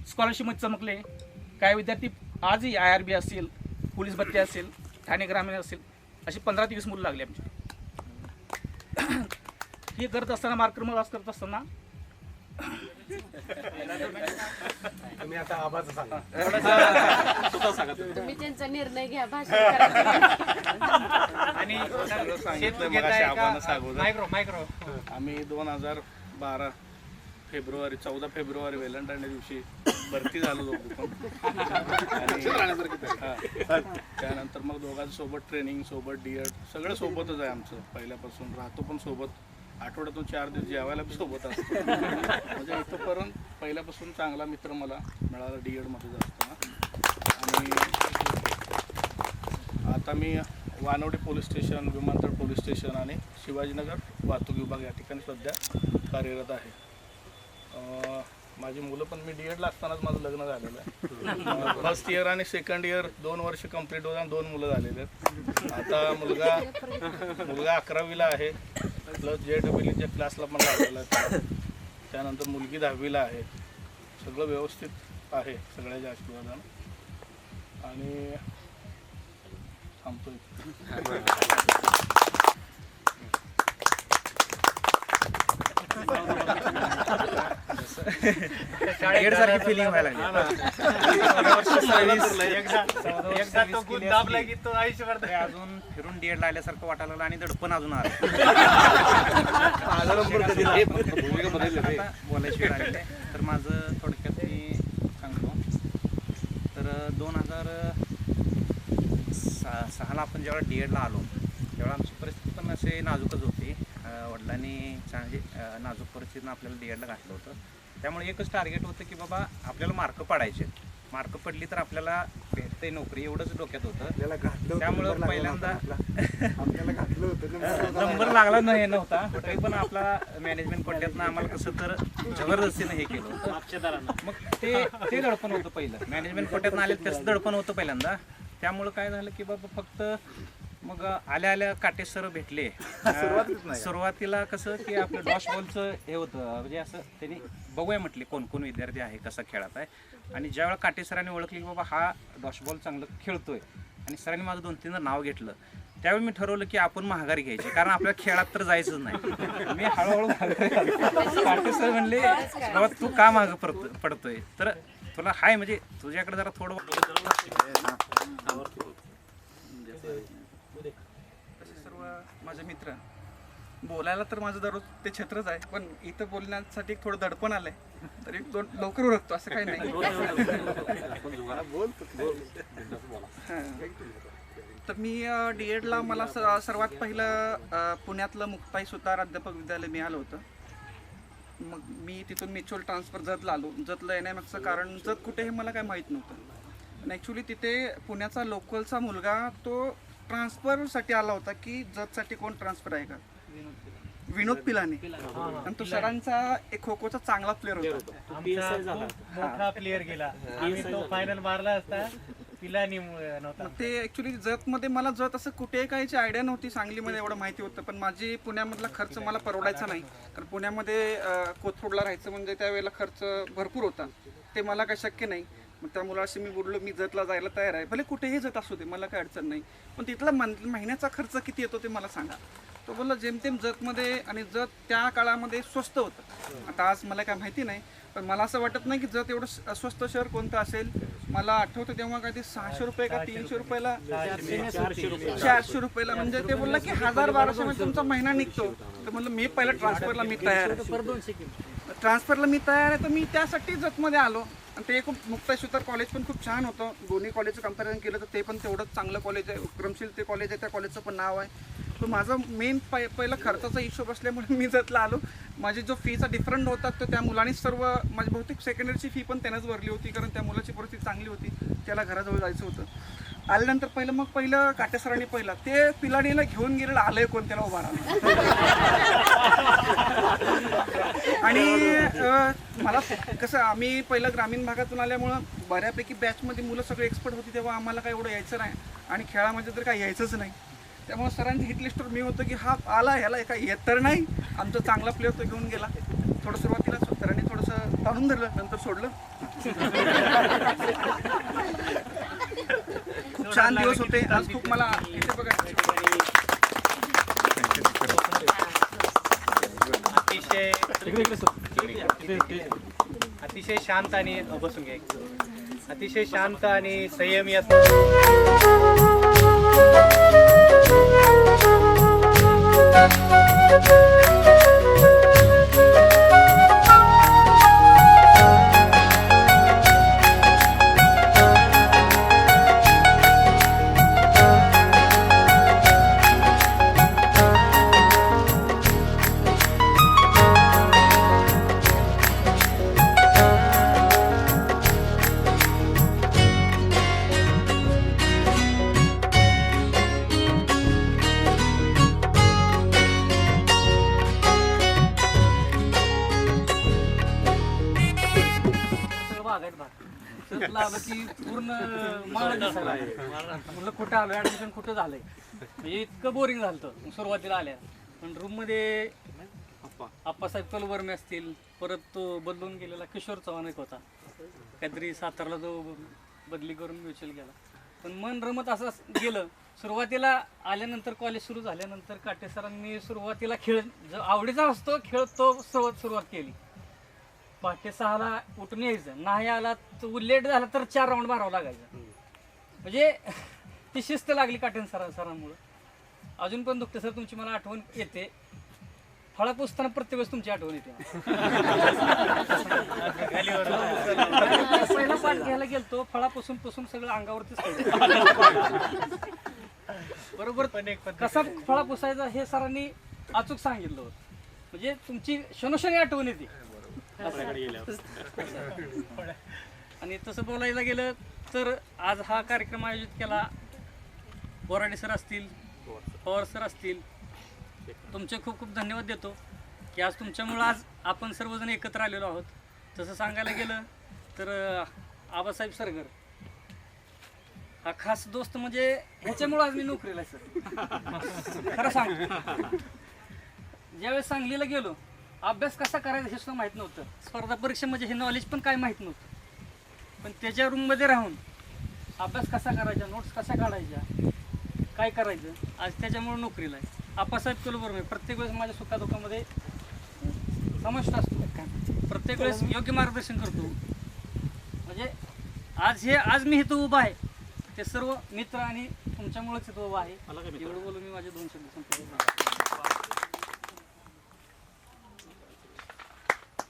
स्कॉलरशिपमध्ये चमकले, काय विद्यार्थी आजही IRB असेल, पोलीस भरती असेल, ठाणे ग्रामीण असेल, अशी 15 ते 20 मुलं लागली आमची. हे करत असताना मार्कक्रमवास करत असताना तुम्ही आता आवाज सांगा, तुम्ही त्यांचा निर्णय घ्या. आणि आम्ही 2012 फेब्रुवारी 14 फेब्रुवारी व्हॅलेंटाईन दिवशी भरती झालो दोघं पण. त्यानंतर मग दोघांसोबत ट्रेनिंग सोबत D.Ed सगळं सोबतच आहे आमचं. पहिल्यापासून राहतो पण सोबत, आठवड्यातून 4 दिवस जेवायला बी सोबत असतो. म्हणजे इथंपर्यंत पहिल्यापासून चांगला मित्र मला मिळाला DEDमध्ये असताना. आणि आता मी वानवडे पोलीस स्टेशन, विमानतळ पोलीस स्टेशन आणि शिवाजीनगर वाहतूक विभाग या ठिकाणी सध्या कार्यरत आहे. माझी मुलं पण मी DEDला असतानाच माझं लग्न झालेलं आहे. फर्स्ट इयर आणि सेकंड इयर 2 वर्ष कंप्लीट होत आणि 2 मुलं झालेले आहेत. आता मुलगा 11वीला आहे, प्लस JEEच्या क्लासला पण लागलेला आहे. त्यानंतर मुलगी 10वीला आहे. सगळं व्यवस्थित आहे सगळ्याच्या आशीर्वादानं. आणि थांबतो. सारखी फिलिंग व्हायला लागली. अजून फिरून DED आल्यासारखं वाटायला लागलं आणि दडपण अजून आलं. बोलायची वेळ आली. तर माझं थोडक्यात मी सांगतो. तर 2006ला आपण जेव्हा DEDला आलो तेव्हा आमची परिस्थिती पण असे नाजूकच होती. वडिलांनी चांगली नाजूक परिस्थितीनं आपल्याला DEDला घातलं होतं. त्यामुळे एकच टार्गेट होतं की बाबा आपल्याला मार्क पडायचे. मार्क पडली तर आपल्याला भेटते नोकरी, एवढंच डोक्यात होतं. त्यामुळं पहिल्यांदा नंबर लागला नव्हता तरी पण आपला मॅनेजमेंट कोट्यातनं आम्हाला कसं तर जबरदस्तीनं हे केलं होतं. मग ते दडपण होतं पहिलं. मॅनेजमेंट कोट्यातनं आले त्याचं दडपण होतं पहिल्यांदा. त्यामुळं काय झालं की बाबा फक्त मग आल्या काटेश सर भेटले. सुरुवातीला कसं की आपलं डॉशबॉलचं हे होतं, म्हणजे असं त्यांनी बघूया म्हटले कोण कोण विद्यार्थी आहे, कसा खेळत आहे. आणि ज्यावेळेला काटेश सरांनी ओळखले की बाबा हा डॉशबॉल चांगलं खेळतोय आणि सरांनी माझं 2-3 नाव घेतलं, त्यावेळी मी ठरवलं की आपण महागारी घ्यायची, कारण आपल्याला खेळात तर जायचंच नाही. मी हळूहळू महागारी काटेश सर म्हणले बाबा तू का मागं पडतोय, तर तुला हाय म्हणजे तुझ्याकडे जरा थोडं सर्व माझे मित्र बोलायला तर माझं दररोज ते क्षेत्रच आहे, पण इथं बोलण्यासाठी थोडं दडपण आलंय तरी लवकर ओळखतो असं काही नाही. तर मी DEDला मला सर्वात पहिलं पुण्यातलं मुक्ताई सुतार अध्यापक विद्यालय मिळालं होतं. मग मी तिथून म्युच्युअल ट्रान्सफर जतला आलो. जतला येण्यामागचं कारण जत कुठे हे मला काय माहीत नव्हतं. आणि ॲक्च्युली तिथे पुण्याचा लोकलचा मुलगा तो ट्रान्सफरसाठी आला होता की जतसाठी कोण ट्रान्सफर आहे का, विनोद पिलानी. आणि तो सरांचा एक खो खोचा चांगला प्लेअर होता. प्लेअर गेला, तो फायनल मारला असता पिलानी नव्हता. ते ॲक्च्युली जतमध्ये मला जत असं कुठे काहीची आयडिया नव्हती. सांगलीमध्ये एवढं माहिती होतं, पण माझी पुण्यामधला खर्च मला परवडायचा नाही. कारण पुण्यामध्ये कोथरूडला राहायचं म्हणजे त्यावेळेला खर्च भरपूर होता, ते मला काही शक्य नाही. मग त्या मुलाशी मी बोललो मी जतला जायला तयार आहे, भले कुठेही जत असू दे मला काही अडचण नाही, पण तिथला महिन्याचा खर्च किती येतो ते मला सांगा. तो बोलला जेमतेम जतमध्ये, आणि जत त्या काळामध्ये स्वस्त होतं. आता आज मला काय माहिती नाही, पण मला असं वाटत नाही की जत एवढं स्वस्त शहर कोणतं असेल. मला आठवतं तेव्हा काय ते 600 रुपये का 300 रुपयाला 400 रुपयाला, म्हणजे ते बोलला की 1000-1200 मध्ये तुमचा महिना निघतो. तर म्हणलं मी पहिला ट्रान्सफरला मी तयार आहे, तर मी त्यासाठी जतमध्ये आलो. आणि ते खूप मुक्ताई सुतार कॉलेज पण खूप छान होतं. दोन्ही कॉलेजचं कंपॅरिझन केलं तर ते पण तेवढंच चांगलं कॉलेज आहे. विक्रमशील ते कॉलेज आहे, त्या कॉलेजचं पण नाव आहे. तर माझा मेन पहिला खर्चाचा हिशोब असल्यामुळे मी जतला आलो. माझी जो फीचा डिफरंट होता तो त्या मुलांनीच सर्व, माझी बहुतेक सेकंडरीची फी पण त्यानंच भरली होती, कारण त्या मुलाची परिस्थिती चांगली होती, त्याला घराजवळ जायचं होतं. आल्यानंतर पहिलं काटेसरांनी पहिला ते पिलाडीला घेऊन गेलेलं आलंय कोण त्याला उभा राहिला. आणि मला कसं आम्ही पहिलं ग्रामीण भागातून आल्यामुळं बऱ्यापैकी बॅचमध्ये मुलं सगळे एक्सपर्ट होती, तेव्हा आम्हाला काय एवढं यायचं नाही आणि खेळामध्ये तर काही यायचंच नाही. त्यामुळे सरांची हिट लिस्टवर मी होतं की हा आला, ह्याला काय येत तर नाही. आमचा चांगला प्लेअर तो घेऊन गेला. थोडं सुरुवातीला सरांनी थोडंसं ताणून धरलं, नंतर सोडलं. खूप छान दिवस होते. आज खूप मला इथे बघा अतिशय शांत आणि बसून घ्या, अतिशय शांत आणि संयमी लागायचं भाग सहजला आलं की पूर्ण माळ दिसायला म्हटलं कुठं आलं ॲडमिशन कुठं झालंय म्हणजे इतकं बोरिंग झालं होतं सुरुवातीला आल्या. पण रूममध्ये आप्पासाहेब कलवर्मे असतील, परत तो बदलून गेलेला किशोर चव्हाण एक होता, काहीतरी सातारला जो बदली करून म्युच्युअल गेला. पण मन रमत असं गेलं. सुरुवातीला आल्यानंतर कॉलेज सुरू झाल्यानंतर काटे सरांनी सुरुवातीला खेळ जो आवडीचा असतो खेळ तो सुरुवात केली. पहाटे 6ला उठून यायचं, नाही आला तर लेट झाला तर 4 राऊंड मारावं लागायचं. म्हणजे ती शिस्त लागली काटेन सरांमुळं. अजून पण दुखते सर तुमची मला आठवण येते. फळा पुसताना प्रत्येक वेळेस तुमची आठवण येते. पहिला पाठ घ्यायला गेलतो, फळा पुसून सगळं अंगावरतीच बरोबर. कसा फळा पुसायचा हे सरांनी अचूक सांगितलं होतं. म्हणजे तुमची क्षणोक्षणी आठवण येते. आणि तसं बोलायला गेलं तर आज हा कार्यक्रम आयोजित केला बोराडे सर असतील, पवार सर असतील, तुमचे खूप खूप धन्यवाद देतो की आज तुमच्यामुळं आज आपण सर्वजण एकत्र आलेलो आहोत. तसं सांगायला गेलं तर आबासाहेब सरगर हा खास दोस्त म्हणजे ह्याच्यामुळं आज मी नोकरीला आहे सर. खरं सांग, ज्यावेळेस सांगलीला गेलो अभ्यास कसा करायचा हे सुद्धा माहीत नव्हतं. स्पर्धा परीक्षा म्हणजे हे नॉलेज पण काय माहीत नव्हतं. पण त्याच्या रूममध्ये राहून अभ्यास कसा करायचा, नोट्स कशा काढायच्या, काय करायचं, आज त्याच्यामुळे नोकरीला आहे. आप्पासाहेब कलवर्मे प्रत्येक वेळेस माझ्या सुखादुखामध्ये समाविष्ट असतो, प्रत्येक वेळेस योग्य मार्गदर्शन करतो. म्हणजे आज मी इथं उभा आहे ते सर्व मित्र आणि तुमच्यामुळेच इथं उभा आहे. एवढं बोलून मी माझे 2 शब्द संपवतो.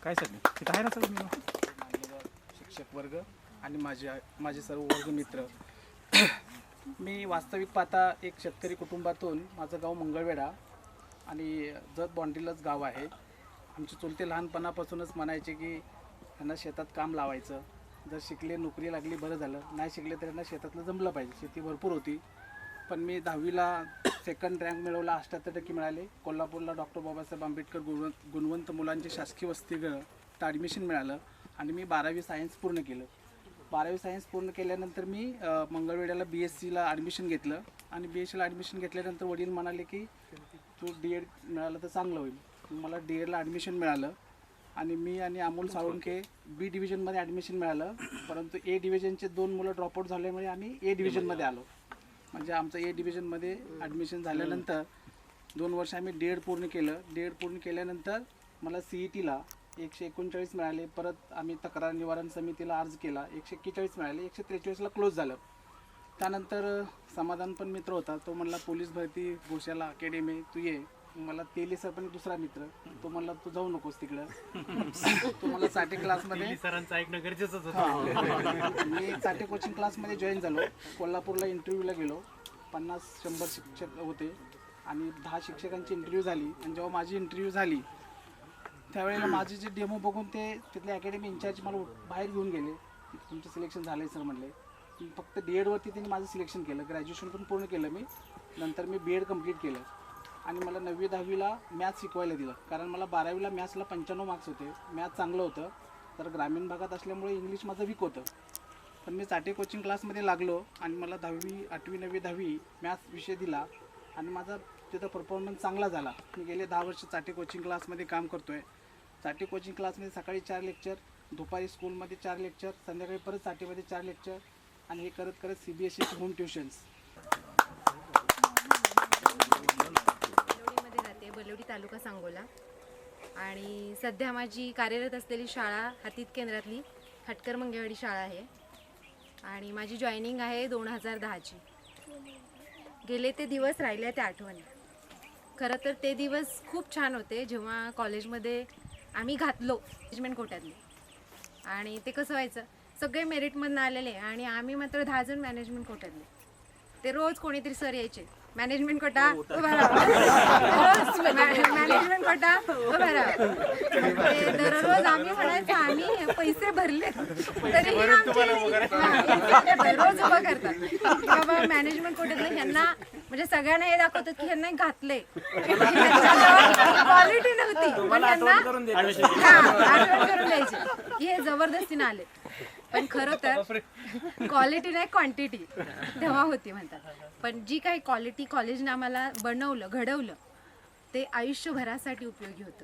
काय सर तिथं आहे ना सर शिक्षक वर्ग आणि माझे सर्व वर्ग मित्र. मी वास्तविक पाहता एक शेतकरी कुटुंबातून, माझं गाव मंगळवेढा आणि जत बाँड्रीलाच गाव आहे. आमचे चुलते लहानपणापासूनच म्हणायचे की यांना शेतात काम लावायचं, जर शिकले नोकरी लागली बरं झालं, नाही शिकले तर यांना शेतातलं जमलं पाहिजे. शेती भरपूर होती. पण मी 10वीला सेकंड रँक मिळवला, 78% मिळाले. कोल्हापूरला डॉक्टर बाबासाहेब आंबेडकर गुणवंत मुलांचे शासकीय वसतिगृह ॲडमिशन मिळालं आणि मी 12वी सायन्स पूर्ण केलं. 12वी सायन्स पूर्ण केल्यानंतर मी मंगळवेढ्याला BScला ॲडमिशन घेतलं आणि BScला ॲडमिशन घेतल्यानंतर वडील म्हणाले की तू DED मिळालं तर चांगलं होईल. मला DEDला ॲडमिशन मिळालं आणि मी आणि अमोल साळुंके B डिव्हिजनमध्ये ॲडमिशन मिळालं. परंतु A डिव्हिजनचे 2 मुलं ड्रॉपआउट झाल्यामुळे आम्ही A डिव्हिजनमध्ये आलो. म्हणजे आमचं A डिव्हिजनमध्ये ॲडमिशन झाल्यानंतर 2 वर्ष आम्ही DED पूर्ण केलं. DED पूर्ण केल्यानंतर मला CETला 139 मिळाले. परत आम्ही तक्रार निवारण समितीला अर्ज केला, 141 मिळाले. 143ला क्लोज झालं. त्यानंतर समाधान पण मित्र होता, तो म्हणला पोलीस भरती गोशाला अकॅडमी तू ये. मला तेली सर पण दुसरा मित्र, तो म्हणला तू जाऊ नकोस तिकडं, तो मला साठे क्लासमध्ये सरांचं ऐकणं गरजेचंच होतं. मी साठे कोचिंग क्लासमध्ये जॉईन झालो. कोल्हापूरला इंटरव्ह्यूला गेलो. 50-100 शिक्षक होते आणि 10 शिक्षकांची इंटरव्ह्यू झाली. आणि जेव्हा माझी इंटरव्ह्यू झाली त्यावेळेला माझे जे डेमो बघून ते तिथले अकॅडमी इंचार्ज मला बाहेर घेऊन गेले. तुमचं सिलेक्शन झालं आहे सर म्हणले. फक्त DEDवरती त्यांनी माझं सिलेक्शन केलं. ग्रॅज्युएशन पण पूर्ण केलं मी. नंतर मी BED कंप्लीट केलं आणि मला 9वी-10वीला मॅथ्स शिकवायला दिलं, कारण मला 12वीला मॅथ्सला 95 मार्क्स होते. मॅथ्स चांगलं होतं, तर ग्रामीण भागात असल्यामुळे इंग्लिश माझं वीक होतं. पण मी साठे कोचिंग क्लासमध्ये लागलो आणि मला 10वी, 8वी, 9वी, 10वी मॅथ्स विषय दिला आणि माझा तिथं परफॉर्मन्स चांगला झाला. मी गेले 10 वर्ष साठे कोचिंग क्लासमध्ये काम करतो आहे. साठे कोचिंग क्लासमध्ये सकाळी 4 लेक्चर, दुपारी स्कूलमध्ये 4 लेक्चर, संध्याकाळी परत साठेमध्ये 4 लेक्चर आणि हे करत करत CBSE होम ट्युशन्स. बलवडी तालुका सांगोला आणि सध्या माझी कार्यरत असलेली शाळा हातीत केंद्रातली हटकर मंगेवाडी शाळा आहे आणि माझी जॉईनिंग आहे 2010ची. गेले ते दिवस राहिले ते आठवणी. खरं तर ते दिवस खूप छान होते जेव्हा कॉलेजमध्ये आम्ही घातलो मॅनेजमेंट कोट्यातले. आणि ते कसं व्हायचं, सगळे मेरिटमधून आलेले आणि आम्ही मात्र 10 जण मॅनेजमेंट कोट्यातले. ते रोज कोणीतरी सर यायचे, मॅनेजमेंट कोटा उभा राहा, मॅनेजमेंट कोटा उभा राहा. दररोज आम्ही म्हणायचं आम्ही पैसे भरले तरी रोज उभं करतात बाबा मॅनेजमेंट कोट्यातलं. ह्यांना म्हणजे सगळ्यांना हे दाखवतात की ह्यांना घातले, क्वालिटी नव्हती पण ह्यांना आठवण करून द्यायची की हे जबरदस्तीने आले. पण खरं तर क्वालिटी नाही क्वांटिटी तेव्हा होती म्हणतात. पण जी काही क्वालिटी कॉलेजने आम्हाला बनवलं घडवलं ते आयुष्यभरासाठी उपयोगी होतं.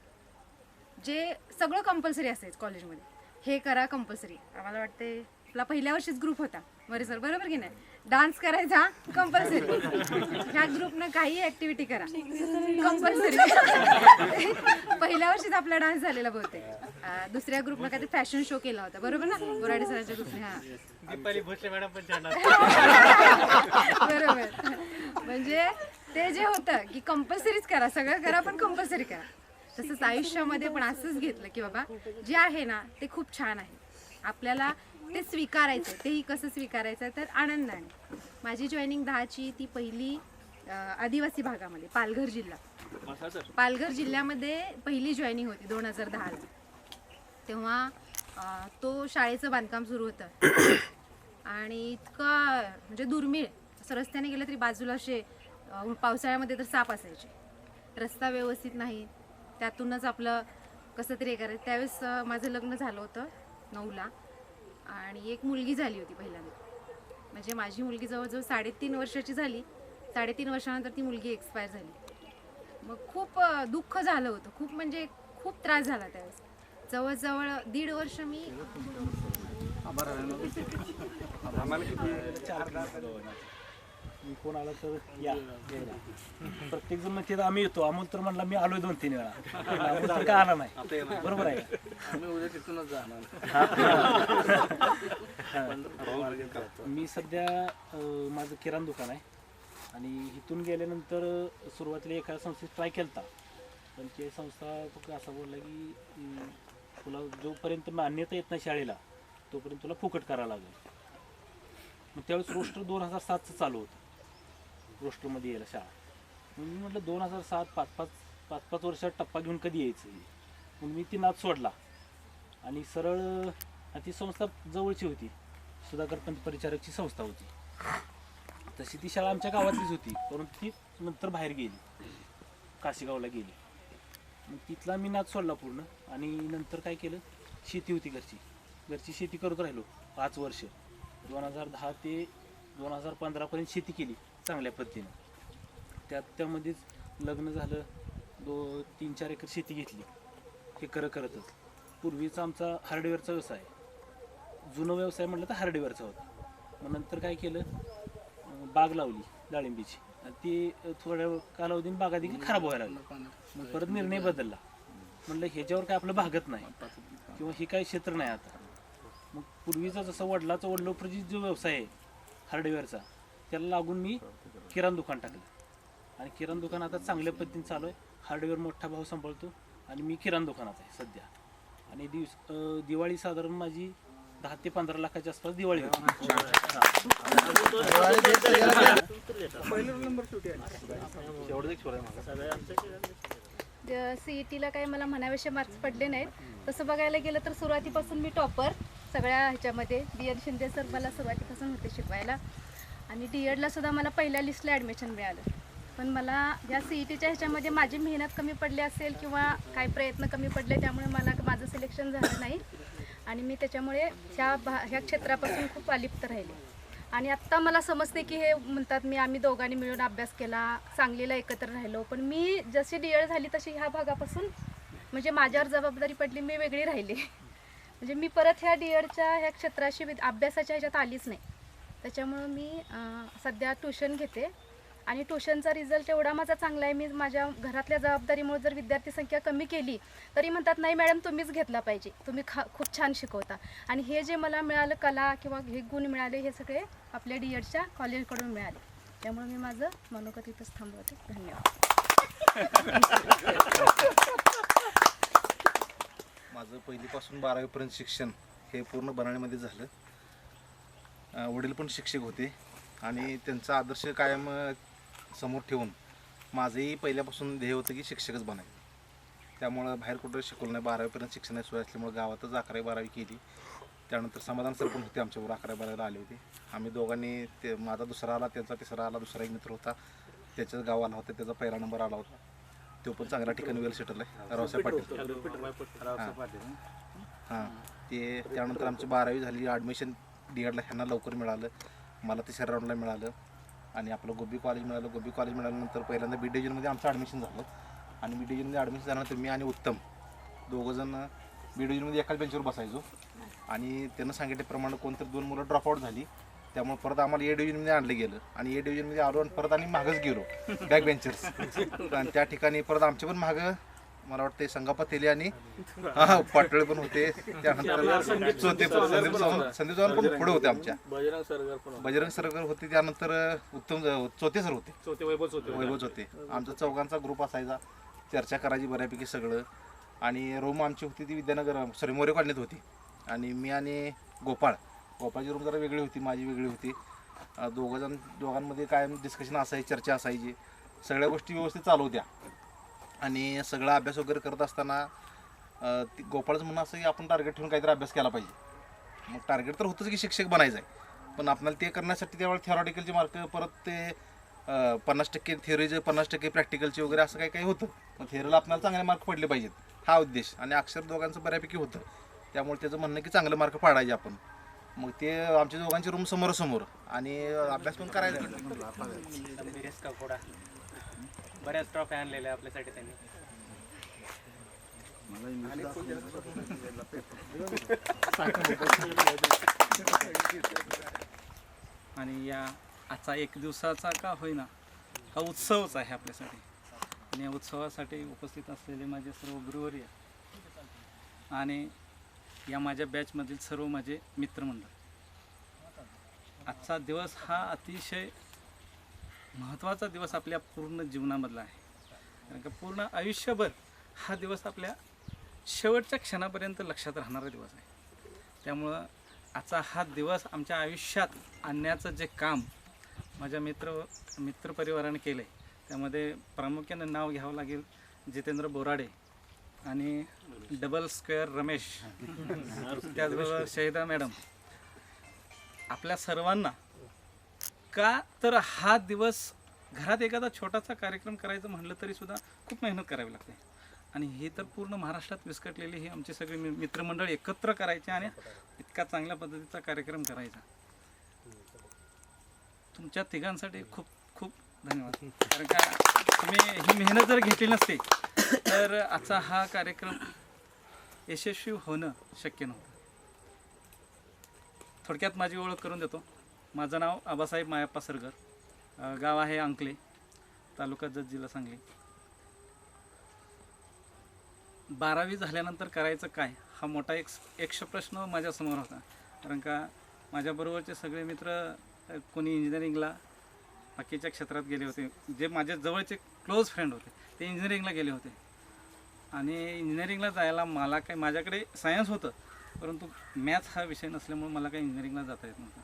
जे सगळं कंपल्सरी असायचं कॉलेजमध्ये, हे करा कंपल्सरी. आम्हाला वाटते आपला पहिल्या वर्षीच ग्रुप होता बरे सर, बरोबर की नाही? डान्स करायचा कंपल्सरी, ह्या ग्रुपनं काही ऍक्टिव्हिटी करा कंपल्सरी. पहिल्या वर्षीच आपला डान्स झालेला बहुतेक. दुसऱ्या ग्रुपनं काहीतरी फॅशन शो केला होता, बरोबर ना? बोराडे सरांच्या ग्रुपने. हा दीपाली भोसले मॅडम पण छान बरोबर. म्हणजे ते जे होतं की कंपल्सरीच करा, सगळं करा पण कंपल्सरी करा. तसंच आयुष्यामध्ये पण असंच घेतलं की बाबा जे आहे ना ते खूप छान आहे, आपल्याला ते स्वीकारायचं. तेही कसं स्वीकारायचं तर आनंदाने. माझी जॉईनिंग 10ची ती पहिली आदिवासी भागामध्ये पालघर जिल्हा, पालघर जिल्ह्यामध्ये पहिली जॉईनिंग होती 2010ला. तेव्हा तो शाळेचं बांधकाम सुरू होतं आणि इतकं म्हणजे दुर्मिळ, असं रस्त्याने गेलं तरी बाजूला असे पावसाळ्यामध्ये तर साप असायचे, रस्ता व्यवस्थित नाही, त्यातूनच आपलं कसं तरी हे करायचं. त्यावेळेस माझं लग्न झालं होतं 9ला आणि एक मुलगी झाली होती पहिल्यांदा. म्हणजे माझी मुलगी जवळजवळ 3.5 वर्षाची झाली. 3.5 वर्षानंतर ती मुलगी एक्सपायर झाली. मग खूप दुःख झालं होतं, खूप म्हणजे खूप त्रास झाला त्यावेळेस. जवळजवळ 1.5 वर्ष मी मी कोण आला तर या प्रत्येक जण म्हणते आम्ही येतो. अमोल तर म्हणला मी आलोय 2-3 वेळा, अमोल तर काय आला नाही. बरोबर आहे. मी सध्या माझं किराणा दुकान आहे आणि इथून गेल्यानंतर सुरुवातीला एका संस्थेत ट्राय केलता, पण ते संस्था फक्त असं बोलला की तुला जोपर्यंत मान्यता येत नाही शाळेला तोपर्यंत तुला फुकट करावं लागेल. मग त्यावेळेस रोस्टर 2007चं चालू होतं, रोस्टरमध्ये यायला शाळा. मग मी म्हटलं 2007 5-5 वर्षात टप्पा घेऊन कधी यायचं. मग मी ती नाद सोडला आणि सरळ ती संस्था जवळची होती, सुधाकर पंत परिचारकची संस्था होती. तशी ती शाळा आमच्या गावातलीच होती, परंतु ती नंतर बाहेर गेली, काशीगावला गेली. मग तिथला मी नाद सोडला पूर्ण आणि नंतर काय केलं, शेती होती घरची शेती करत राहिलो 5 वर्ष. 2010 ते 2015पर्यंत शेती केली चांगल्या पद्धतीनं. त्यामध्येच लग्न झालं, 3-4 एकर शेती घेतली. हे करतच पूर्वीचा आमचा हार्डवेअरचा व्यवसाय, जुनं व्यवसाय म्हटलं तर हार्डवेअरचा होता. मग नंतर काय केलं, बाग लावली डाळिंबीची आणि ती थोड्या कालावधीने बागा देखील खराब व्हायला लागली. मग परत निर्णय बदलला, म्हटलं ह्याच्यावर काय आपलं भागत नाही किंवा हे काही क्षेत्र नाही आता. मग पूर्वीचा जसं वडिलोपार्जित जो व्यवसाय आहे हार्डवेअरचा, त्याला लागून मी किराणा दुकान टाकलं आणि किराणा दुकान आता चांगल्या पद्धतीने चालू आहे. हार्डवेअर मोठा भाव सांभाळतो आणि मी किराणा दुकानात आहे सध्या. आणि दिवाळी साधारण माझी 10 ते 15 लाखाच्या आसपास दिवाळी होती. CETला काही मला म्हणावेसे मार्क्स पडले नाहीत. तसं बघायला गेलं तर सुरुवातीपासून मी टॉपर सगळ्या ह्याच्यामध्ये. D.Ed. शिंदे सर मला सुरुवातीपासून होते शिकवायला आणि D.Edला सुद्धा मला पहिल्या लिस्टला ॲडमिशन मिळालं. पण मला या CETच्या ह्याच्यामध्ये माझी मेहनत कमी पडली असेल किंवा काही प्रयत्न कमी पडले, त्यामुळे मला माझं सिलेक्शन झालं नाही आणि मी त्याच्यामुळे ह्या क्षेत्रापासून खूप अलिप्त राहिले. आणि आत्ता मला समजते की हे म्हणतात आम्ही दोघांनी मिळून अभ्यास केला, सांगलीला एकत्र राहिलो. पण मी जशी D.Ed झाली तशी ह्या भागापासून म्हणजे माझ्यावर जबाबदारी पडली, मी वेगळी राहिली. म्हणजे मी परत ह्या D.Edच्या ह्या क्षेत्राशी अभ्यासाच्या ह्याच्यात आलीच नाही. त्याच्यामुळं मी सध्या ट्युशन घेते आणि ट्युशनचा रिझल्ट एवढा माझा चांगला आहे. मी माझ्या घरातल्या जबाबदारीमुळे जर विद्यार्थी संख्या कमी केली तरी म्हणतात नाही मॅडम तुम्हीच घेतला पाहिजे, तुम्ही खूप छान शिकवता. आणि हे जे मला मिळालं कला किंवा हे गुण मिळाले हे सगळे आपल्या D.Edच्या कॉलेजकडून मिळाले. त्यामुळे मी माझं मनोगत इथंच थांबवते. धन्यवाद. माझं पहिलीपासून 12वीपर्यंत शिक्षण हे पूर्ण बनाळीमध्ये झालं. वडील पण शिक्षक होते आणि त्यांचा आदर्श कायम समोर ठेवून माझंही पहिल्यापासून ध्येय होतं की शिक्षकच बनायचं. त्यामुळं बाहेर कुठं शिकवलं नाही. 12वीपर्यंत शिक्षणाची सोय असल्यामुळे गावातच 11वी-12वी केली. त्यानंतर समाधान सर पण होते आमच्याबरोबर, 11वी-12वीला आले होते. आम्ही दोघांनी ते माझा दुसरा आला, त्याचा तिसरा आला, दुसरा एक मित्र होता त्याच्याच गाव आला होता, त्याचा पहिला नंबर आला होता. तो पण चांगल्या ठिकाणी वेल सेटल आहे, रावसाहेब पाटील. हां, ते त्यानंतर आमची 12वी झाली. ॲडमिशन DEDला ह्यांना लवकर मिळालं, मला तिसऱ्या राऊंडला मिळालं. आणि आपलं गोबी कॉलेज मिळालं. गोबी कॉलेज मिळाल्यानंतर पहिल्यांदा बी डिव्हिजनमध्ये आमचं ॲडमिशन झालं. आणि बी डिव्हिजनमध्ये ॲडमिशन झाल्यानंतर मी आणि उत्तम दोघंजण बी डिव्हिजनमध्ये एकाच बेंचवर बसायचो. आणि त्यानं सांगितल्याप्रमाणे कोणतरी 2 मुलं ड्रॉपआउट झाली, त्यामुळे परत आम्हाला ए डिव्हिजनमध्ये आणलं गेलं. आणि ए डिव्हिजनमध्ये आलो आणि परत आणि मागच गेलो, बॅक बेंचर्स. आणि त्या ठिकाणी परत आमचे पण मागं मला वाटतं संगापा तेली आणि पाटोळे पण होते. त्यानंतर संदीप चव्हाण पण पुढे होते आमच्या, बजरंग सरगर होते. त्यानंतर उत्तम चोते सर होते, वैभव होते. आमचा चौघांचा ग्रुप असायचा, चर्चा करायची बऱ्यापैकी सगळं. आणि रूम आमची होती ती विद्यानगर मोरे कॉलनीत होती. आणि मी आणि गोपाळची रूम जरा वेगळी होती, माझी वेगळी होती. दोघांमध्ये कायम डिस्कशन असायची, चर्चा असायची, सगळ्या गोष्टी व्यवस्थित चालू होत्या. आणि सगळा अभ्यास वगैरे करत असताना गोपाळचं म्हणणं असं की आपण टार्गेट ठेवून काहीतरी अभ्यास केला पाहिजे. मग टार्गेट तर होतंच की शिक्षक बनायचं आहे, पण आपल्याला ते करण्यासाठी त्यावेळेला थेरॉटिकलचे मार्क, परत ते 50% थिअरीचे 50% प्रॅक्टिकलचे वगैरे असं काही काही होतं. मग थिअरीला आपल्याला चांगले मार्क पडले पाहिजेत, हा उद्देश. आणि अक्षर दोघांचं बऱ्यापैकी होतं, त्यामुळे त्याचं म्हणणं की चांगले मार्क पाडायचे आपण. मग ते आमच्या दोघांची रूम समोरासमोर आणि अभ्यास पण करायचा. बऱ्याच ट्रॉफी आणलेल्या आपल्यासाठी त्यांनी. आणि या आजचा 1 दिवसाचा का होईना हा उत्सवच आहे आपल्यासाठी. आणि या उत्सवासाठी उपस्थित असलेले माझे सर्व गुरुवर्य आणि या माझ्या बॅचमधील सर्व माझे मित्रमंडळ. आजचा दिवस हा अतिशय महत्त्वाचा दिवस आपल्या पूर्ण जीवनामधला आहे. कारण का पूर्ण आयुष्यभर हा दिवस आपल्या शेवटच्या क्षणापर्यंत लक्षात राहणारा दिवस आहे. त्यामुळं आजचा हा दिवस आमच्या आयुष्यात आणण्याचं जे काम माझ्या मित्रपरिवाराने केलं आहे, त्यामध्ये प्रामुख्याने नाव घ्यावं लागेल जितेंद्र बोराडे आणि डबल स्क्वेअर रमेश, त्याचबरोबर शहिदा मॅडम. आपल्या सर्वांना का तर हा दिवस घरात एखादा छोटासा कार्यक्रम करायचं म्हटलं तरी सुद्धा खूप मेहनत करावी लागते. आणि ही तर पूर्ण महाराष्ट्रात विस्कटलेली ही आमची सगळी मित्रमंडळ एकत्र करायचे आणि इतका चांगल्या पद्धतीचा कार्यक्रम करायचा. तुमच्या तिघांसाठी खूप खूप धन्यवाद. कारण का तुम्ही ही मेहनत जर घेतली नसते तर आजचा हा कार्यक्रम यशस्वी होणं शक्य नव्हतं. थोडक्यात माझी ओळख करून देतो. माझं नाव आबासाहेब मायाप्पा सरगर, गाव आहे अंकले, तालुका जत, जिल्हा सांगली. 12वी झाल्यानंतर करायचं काय हा मोठा एक प्रश्न माझ्यासमोर होता. कारण का माझ्याबरोबरचे सगळे मित्र कोणी इंजिनिअरिंगला, बाकीच्या क्षेत्रात गेले होते. जे माझ्या जवळचे क्लोज फ्रेंड होते ते इंजिनिअरिंगला गेले होते. आणि इंजिनिअरिंगला जायला मला काही, माझ्याकडे सायन्स होतं परंतु मॅथ्स हा विषय नसल्यामुळे मला काही इंजिनिअरिंगला जाता येत नव्हतं.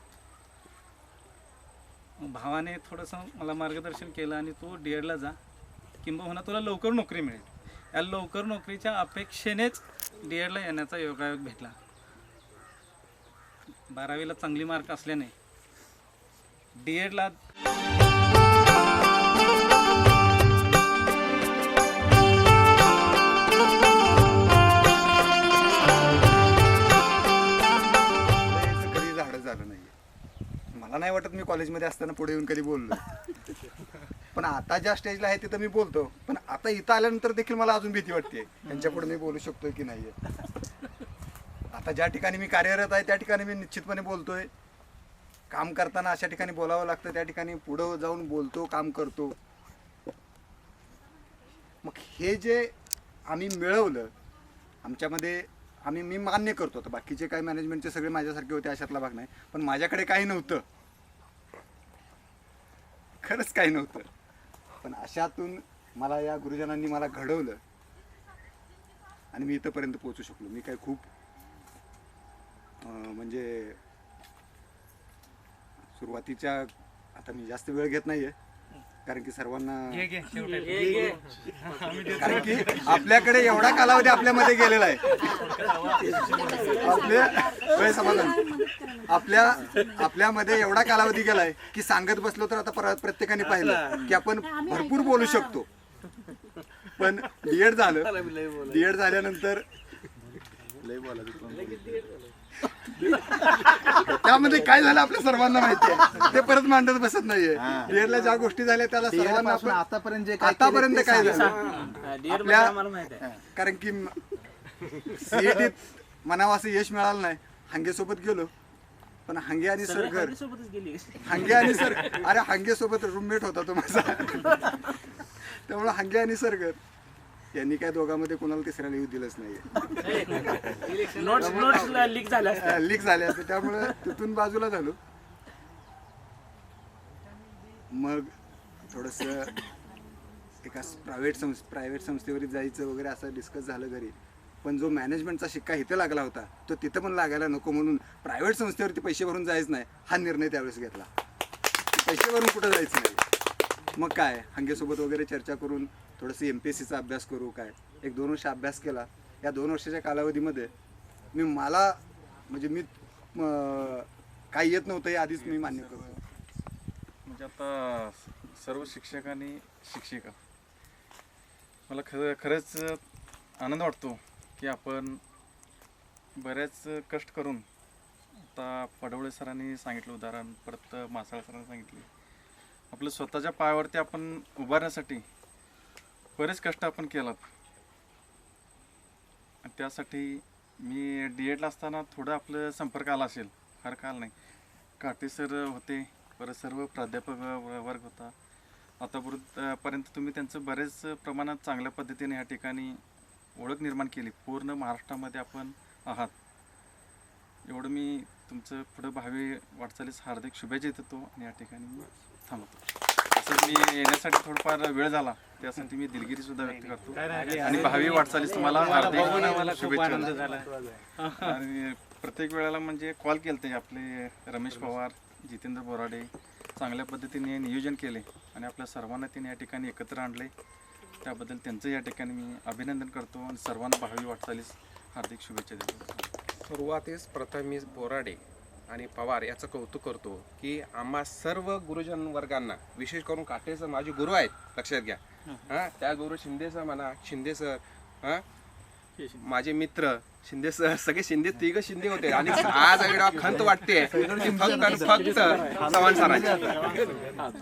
मग भावाने थोडंसं मला मार्गदर्शन केलं आणि तू DEDला जा, किंबहुना तुला लवकर नोकरी मिळेल. या लवकर नोकरीच्या अपेक्षेनेच DEDला येण्याचा योगायोग भेटला. 12वीला चांगली मार्क असल्याने DEDला कधी झाडं झालं नाही. मला नाही वाटत मी कॉलेजमध्ये असताना पुढे येऊन कधी बोललो, पण आता ज्या स्टेजला आहे तिथं मी बोलतो. पण आता इथं आल्यानंतर देखील मला अजून भीती वाटते त्यांच्या पुढे मी बोलू शकतोय की नाही. आता ज्या ठिकाणी मी कार्यरत आहे त्या ठिकाणी मी निश्चितपणे बोलतोय. काम करताना अशा ठिकाणी बोलावं लागतं, त्या ठिकाणी पुढं जाऊन बोलतो, काम करतो. मग हे जे आम्ही मिळवलं आमच्यामध्ये, मी मान्य करतो. तर बाकीचे काही मॅनेजमेंटचे सगळे माझ्यासारखे होते अशातला भाग नाही, पण माझ्याकडे काही नव्हतं, खरंच काही नव्हतं. पण अशातून मला या गुरुजनांनी मला घडवलं आणि मी इथंपर्यंत पोहोचू शकलो. मी काय खूप म्हणजे सुरुवातीच्या, आता मी जास्त वेळ घेत नाही आहे कारण की सर्वांना घे, घे, शेवटी. कारण की आपल्याकडे एवढा कालावधी आपल्यामध्ये गेलेला आहे आपल्यामध्ये एवढा कालावधी गेलाय की सांगत बसलो तर आता प्रत्येकाने पाहिलं की आपण भरपूर बोलू शकतो, पण डीएड झाल्यानंतर त्यामध्ये काय झालं आपल्या सर्वांना माहिती आहे, ते परत मांडत बसत नाहीये. डीएडला ज्या गोष्टी झाल्या त्याला सर्वांना आतापर्यंत काय झालं आपल्या, कारण की सीईटीत म्हणावं असं यश मिळालं नाही. हांगेसोबत गेलो, पण हांगे आणि सरगर हांगेसोबत रूममेट होता तो माझा, त्यामुळे हांगे आणि सरगर यांनी काय दोघांमध्ये कोणाला तिसऱ्याला येऊ दिलंच नाहीये. लीक झाले असते, त्यामुळे तिथून बाजूला झालो. मग थोडस एका प्रायव्हेट संस्थेवर जायचं वगैरे असं डिस्कस झालं घरी, पण जो मॅनेजमेंटचा शिक्का इथे लागला होता तो तिथं पण लागायला नको म्हणून प्रायव्हेट संस्थेवरती पैसे भरून जायचं नाही हा निर्णय त्यावेळेस घेतला. पैसे भरून कुठं जायचं नाही. मग काय हांगेसोबत वगैरे चर्चा करून थोडंसं MPSCचा अभ्यास करू, काय 1-2 वर्ष अभ्यास केला. या 2 वर्षाच्या कालावधीमध्ये मला काही येत नव्हतं हे आधीच मी मान्य करतो. म्हणजे आता सर्व शिक्षक आणि शिक्षिका मला खरंच आनंद वाटतो की आपण बरेच कष्ट करून, आता पडवळे सरांनी सांगितलं उदाहरण, परत मासाळ सरांनी सांगितले, आपलं स्वतःच्या पायावरती आपण उभारण्यासाठी बरेच कष्ट आपण केलात. त्यासाठी मी डीएडला असताना थोडं आपलं संपर्क आला असेल, फार काल नाही. काटे सर होते, परत सर्व प्राध्यापक वर्ग होता. आतापर्यंत तुम्ही त्यांचं बरेच प्रमाणात चांगल्या पद्धतीने या ठिकाणी ओळख निर्माण केली. पूर्ण महाराष्ट्रामध्ये आपण आहात, एवढं मी तुमचं पुढं भावी वाटचालीस हार्दिक शुभेच्छा देतो आणि या ठिकाणी मी थांबतो. तसंच मी येण्यासाठी थोडंफार वेळ झाला त्यासाठी मी दिलगिरी सुद्धा व्यक्त करतो आणि भावी वाटचालीस तुम्हाला हार्दिक शुभेच्छा. आणि प्रत्येक वेळेला म्हणजे कॉल केलते आपले रमेश पवार, जितेंद्र बोराडे, चांगल्या पद्धतीने नियोजन केले आणि आपल्या सर्वांना त्यांनी या ठिकाणी एकत्र आणले. त्याबद्दल त्यांचं या ठिकाणी मी अभिनंदन करतो आणि सर्वांना भावी वाटचालीस हार्दिक शुभेच्छा देतो. सुरुवातीस प्रथम मी बोराडे आणि पवार याचं कौतुक करतो की आम्हा सर्व गुरुजन वर्गांना, विशेष करून काटेसर माझे गुरु आहेत, लक्षात घ्या. त्या गुरु शिंदे सर म्हणा, शिंदे सर, माझे मित्र शिंदे सर, सगळे शिंदे, तिघ शिंदे होते. आणि आज एवढा खंत वाटते फक्त चव्हाण सरांची.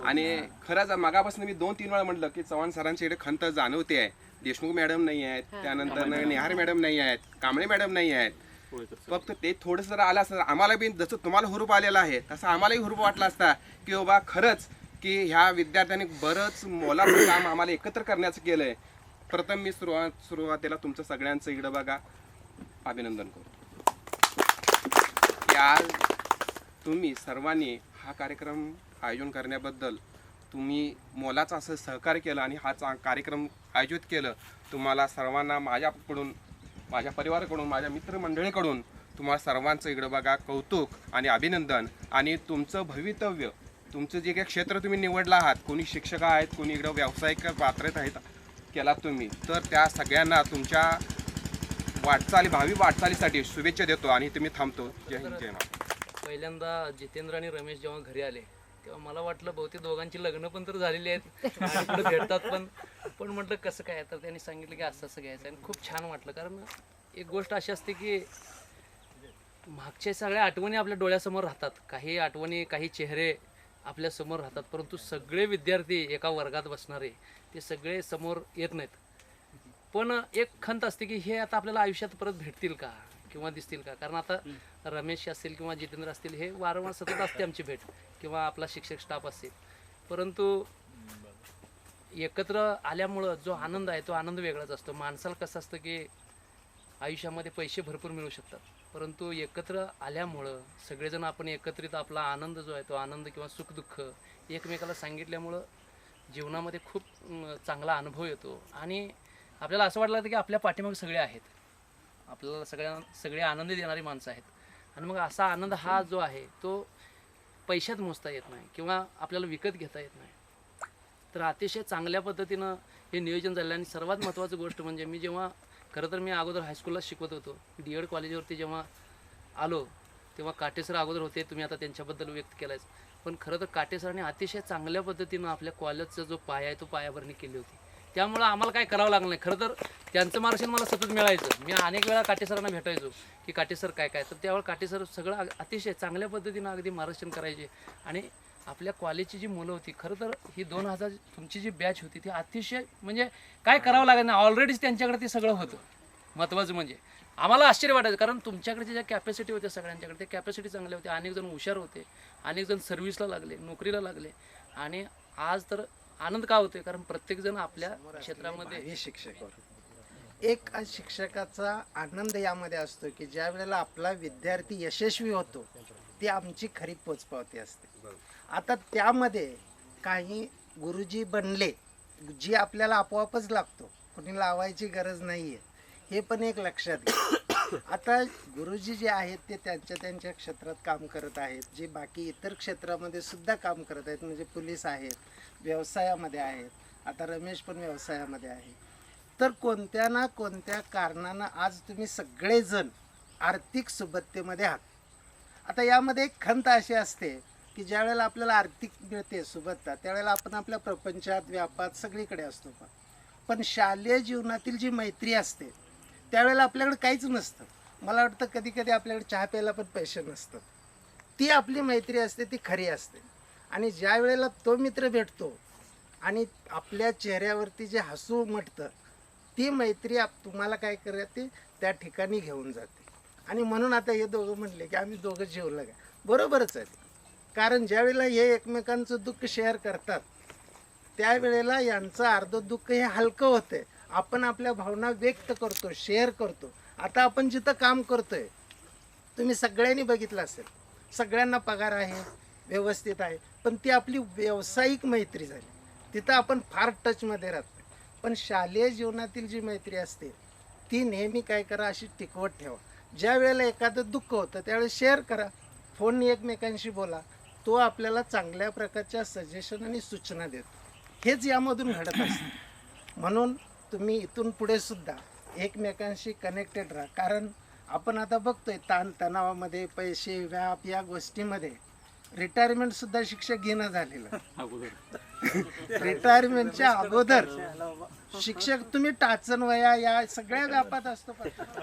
आणि खरंच मागापासून मी 2-3 वेळा म्हटलं की चव्हाण सरांची इकडे खंत जाणवते आहे. देशमुख मॅडम नाही आहेत, त्यानंतर निहार मॅडम नाही आहेत, कांबळे मॅडम नाही आहेत. फक्त ते थोडंसं जर आलं असतं, आम्हाला बी जसं तुम्हाला हुरूप आलेला आहे तसं आम्हालाही हुरूप वाटला असता की बाबा खरंच की ह्या विद्यार्थ्यांनी बरंच मोलाचं काम आम्हाला एकत्र करण्याचं केलं आहे. प्रथम मी सुरुवातीला तुमचं सगळ्यांचं इकडं बघा अभिनंदन करतो की आज तुम्ही सर्वांनी हा कार्यक्रम आयोजन करण्याबद्दल तुम्ही मोलाचं असं सहकार्य केलं आणि हा कार्यक्रम आयोजित केलं. तुम्हाला सर्वांना माझ्याकडून, माझ्या परिवाराकडून, माझ्या मित्रमंडळीकडून तुम्हाला सर्वांचं इकडं बघा कौतुक आणि अभिनंदन. आणि तुमचं भवितव्य, तुमचं जे काही क्षेत्र तुम्ही निवडलं आहात, कोणी शिक्षक आहेत, कोणी इकडं व्यावसायिक पात्रत आहेत केलात तुम्ही, तर त्या सगळ्यांना तुमच्या भावी वाटचालीसाठी शुभेच्छा देतो आणि तुम्ही थांबतो. जय हिंद, जय महाराष्ट्र. पहिल्यांदा जितेंद्र आणि रमेश जेव्हा घरी आले तेव्हा मला वाटलं बहुतेक दोघांची लग्न पण तर झालेली आहेत आणि पुढे भेटतात पण म्हटलं कसं काय, तर त्यांनी सांगितलं की असं घ्यायचं आणि खूप छान वाटलं. कारण एक गोष्ट अशी असते की मागच्या सगळ्या आठवणी आपल्या डोळ्यासमोर राहतात, काही आठवणी, काही चेहरे आपल्या समोर राहतात, परंतु सगळे विद्यार्थी एका वर्गात बसणारे ते सगळे समोर येत नाहीत. पण एक खंत असते की हे आता आपल्याला आयुष्यात परत भेटतील का किंवा दिसतील का. कारण आता रमेश असतील किंवा जितेंद्र असतील हे वारंवार सतत असते आमची भेट, किंवा आपला शिक्षक स्टाफ असेल, परंतु एकत्र आल्यामुळं जो आनंद आहे तो आनंद वेगळाच असतो. माणसाला कसं असतं की आयुष्यामध्ये पैसे भरपूर मिळू शकतात, परंतु एकत्र आल्यामुळं सगळेजण आपण एकत्रित आपला आनंद जो आहे तो आनंद किंवा सुखदुःख एकमेकाला सांगितल्यामुळं जीवनामध्ये खूप चांगला अनुभव येतो. आणि आपल्याला असं वाटलं की आपल्या पाठीमागे सगळे आहेत, आपल्याला सगळे आनंद देणारी माणसं आहेत. आणि मग असा आनंद हा जो आहे तो पैशात मोजता येत नाही किंवा आपल्याला विकत घेता येत नाही. तर अतिशय चांगल्या पद्धतीनं हे नियोजन झालं. आणि सर्वात महत्त्वाची गोष्ट म्हणजे मी जेव्हा खरं तर मी अगोदर हायस्कूलला शिकवत होतो, DED कॉलेजवरती जेव्हा आलो तेव्हा काटे सर अगोदर होते, तुम्ही आता त्यांच्याबद्दल व्यक्त केलायच. पण खरं तर काटे सरांनी अतिशय चांगल्या पद्धतीनं आपल्या कॉलेजचा जो पाया आहे तो पायाभरणी केली होती. त्यामुळं आम्हाला काय करावं लागलं नाही. खरं तर त्यांचं मार्गदर्शन मला सतत मिळायचं. मी अनेक वेळा काटे सरांना भेटायचो की काटे सर काय काय, तर त्यावेळेला काटे सर सगळं अतिशय चांगल्या पद्धतीनं अगदी मार्गदर्शन करायचे. आणि आपल्या कॉलेजची जी मुलं होती, खरं तर ही 2000 तुमची जी बॅच होती ती अतिशय म्हणजे काय करावं लागत नाही, ऑलरेडीच त्यांच्याकडे ते सगळं होतं. महत्त्वाचं म्हणजे आम्हाला आश्चर्य वाटायचं, कारण तुमच्याकडे ज्या कॅपॅसिटी होत्या सगळ्यांच्याकडे, त्या कॅपॅसिटी चांगल्या होत्या. अनेक जण हुशार होते, अनेक जण सर्व्हिसला लागले, नोकरीला लागले. आणि आज तर आनंद का होतोय, कारण प्रत्येकजण आपल्या क्षेत्रामध्ये शिक्षक. एक शिक्षकाचा आनंद यामध्ये असतो की ज्या वेळेला आपला विद्यार्थी यशस्वी होतो ती आमची खरी पोचपावती असते. आता त्यामध्ये काही गुरुजी बनले जी आपल्याला आपोआपच लागतो, कुणी लावायची गरज नाही आहे, हे पण एक लक्षात घ्या. आता गुरुजी जे आहेत ते त्यांच्या क्षेत्रात काम करत आहेत, जे बाकी इतर क्षेत्रामध्ये सुद्धा काम करत आहेत, म्हणजे पोलीस आहेत, व्यवसायामध्ये आहेत, आता रमेश पण व्यवसायामध्ये आहे. तर कोणत्या ना कोणत्या कारणानं आज तुम्ही सगळेजण आर्थिक सुबत्तेमध्ये आहात. आता यामध्ये एक खंत अशी असते की ज्या वेळेला आपल्याला आर्थिक मिळते सुबत्ता, त्यावेळेला आपण आपल्या प्रपंचात व्यापात सगळीकडे असतो. पण शालेय जीवनातील जी मैत्री असते त्यावेळेला आपल्याकडे काहीच नसतं. मला वाटतं कधी कधी आपल्याकडे चहा प्यायला पण पैसे नसतात. ती आपली मैत्री असते, ती खरी असते. आणि ज्या वेळेला तो मित्र भेटतो आणि आपल्या चेहऱ्यावरती जे हसू उमटतं, ती मैत्री तुम्हाला काय करते त्या ठिकाणी घेऊन जाते. आणि म्हणून आता हे दोघं म्हणले की आम्ही दोघं जेवलं का, बरोबरच आहे. कारण ज्या वेळेला हे एकमेकांचं दुःख शेअर करतात त्यावेळेला यांचं अर्ध दुःख हे हलकं होतं. आपण आपल्या भावना व्यक्त करतो, शेअर करतो. आता आपण जिथं काम करतोय तुम्ही सगळ्यांनी बघितलं असेल, सगळ्यांना पगार आहे, व्यवस्थित आहे, पण ती आपली व्यावसायिक मैत्री झाली. तिथं आपण फार टचमध्ये राहतो. पण शालेय जीवनातील जी मैत्री असते ती नेहमी काय करा, अशी टिकवत ठेवा. ज्या वेळेला एखादं दुःख होतं त्यावेळेस शेअर करा, फोनने एकमेकांशी बोला. तो आपल्याला चांगल्या प्रकारच्या सजेशन आणि सूचना देतो. हेच यामधून घडत असतं. म्हणून तुम्ही इथून पुढे सुद्धा एकमेकांशी कनेक्टेड राहा. कारण आपण आता बघतोय ताणतणावामध्ये, पैसे, व्याप या गोष्टीमध्ये रिटायरमेंटसुद्धा शिक्षक घेणं झालेलं. रिटायरमेंटच्या अगोदर शिक्षक तुम्ही टाचन वया या सगळ्या व्यापात असतो.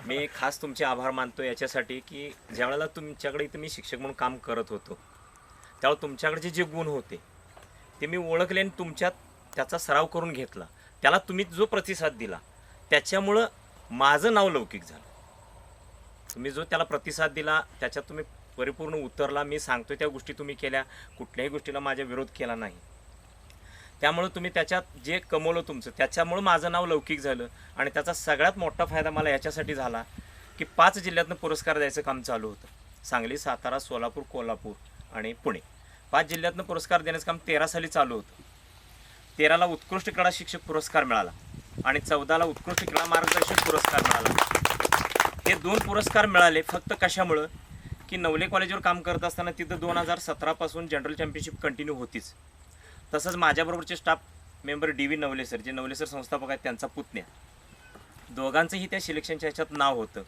मी खास तुमचे आभार मानतो याच्यासाठी की ज्यावेळेला तुमच्याकडे मी शिक्षक म्हणून काम करत होतो त्यावेळेला तुमच्याकडचे जे गुण होते ते मी ओळखले आणि तुमच्यात त्याचा सराव करून घेतला. त्याला तुम्ही जो प्रतिसाद दिला त्याच्यामुळं माझं नाव लौकिक झालं. तुम्ही जो त्याला प्रतिसाद दिला त्याच्यात तुम्ही परिपूर्ण उतरला. मी सांगतोय त्या गोष्टी तुम्ही केल्या, कुठल्याही गोष्टीला माझ्या विरोध केला नाही. त्यामुळं तुम्ही त्याच्यात जे कमवलं तुमचं त्याच्यामुळं माझं नाव लौकिक झालं. आणि त्याचा सगळ्यात मोठा फायदा मला याच्यासाठी झाला की 5 जिल्ह्यातनं पुरस्कार द्यायचं काम चालू होतं. सांगली, सातारा, सोलापूर, कोल्हापूर आणि पुणे 5 जिल्ह्यातनं पुरस्कार देण्याचं काम 13 साली चालू होतं. 13ला उत्कृष्ट क्रीडा शिक्षक पुरस्कार मिळाला आणि 14ला उत्कृष्ट क्रीडा मार्गदर्शक पुरस्कार मिळाला. हे 2 पुरस्कार मिळाले फक्त कशामुळं की नवले कॉलेजवर काम करत असताना तिथं 2017 पासून जनरल चॅम्पियनशिप कंटिन्यू होतीच. तसंच माझ्याबरोबरचे staff member DV Navale sir, जे नवले सर संस्थापक आहेत, त्यांचा पुतण्या, दोघांचंही त्या सिलेक्शनच्या ह्याच्यात नाव होतं.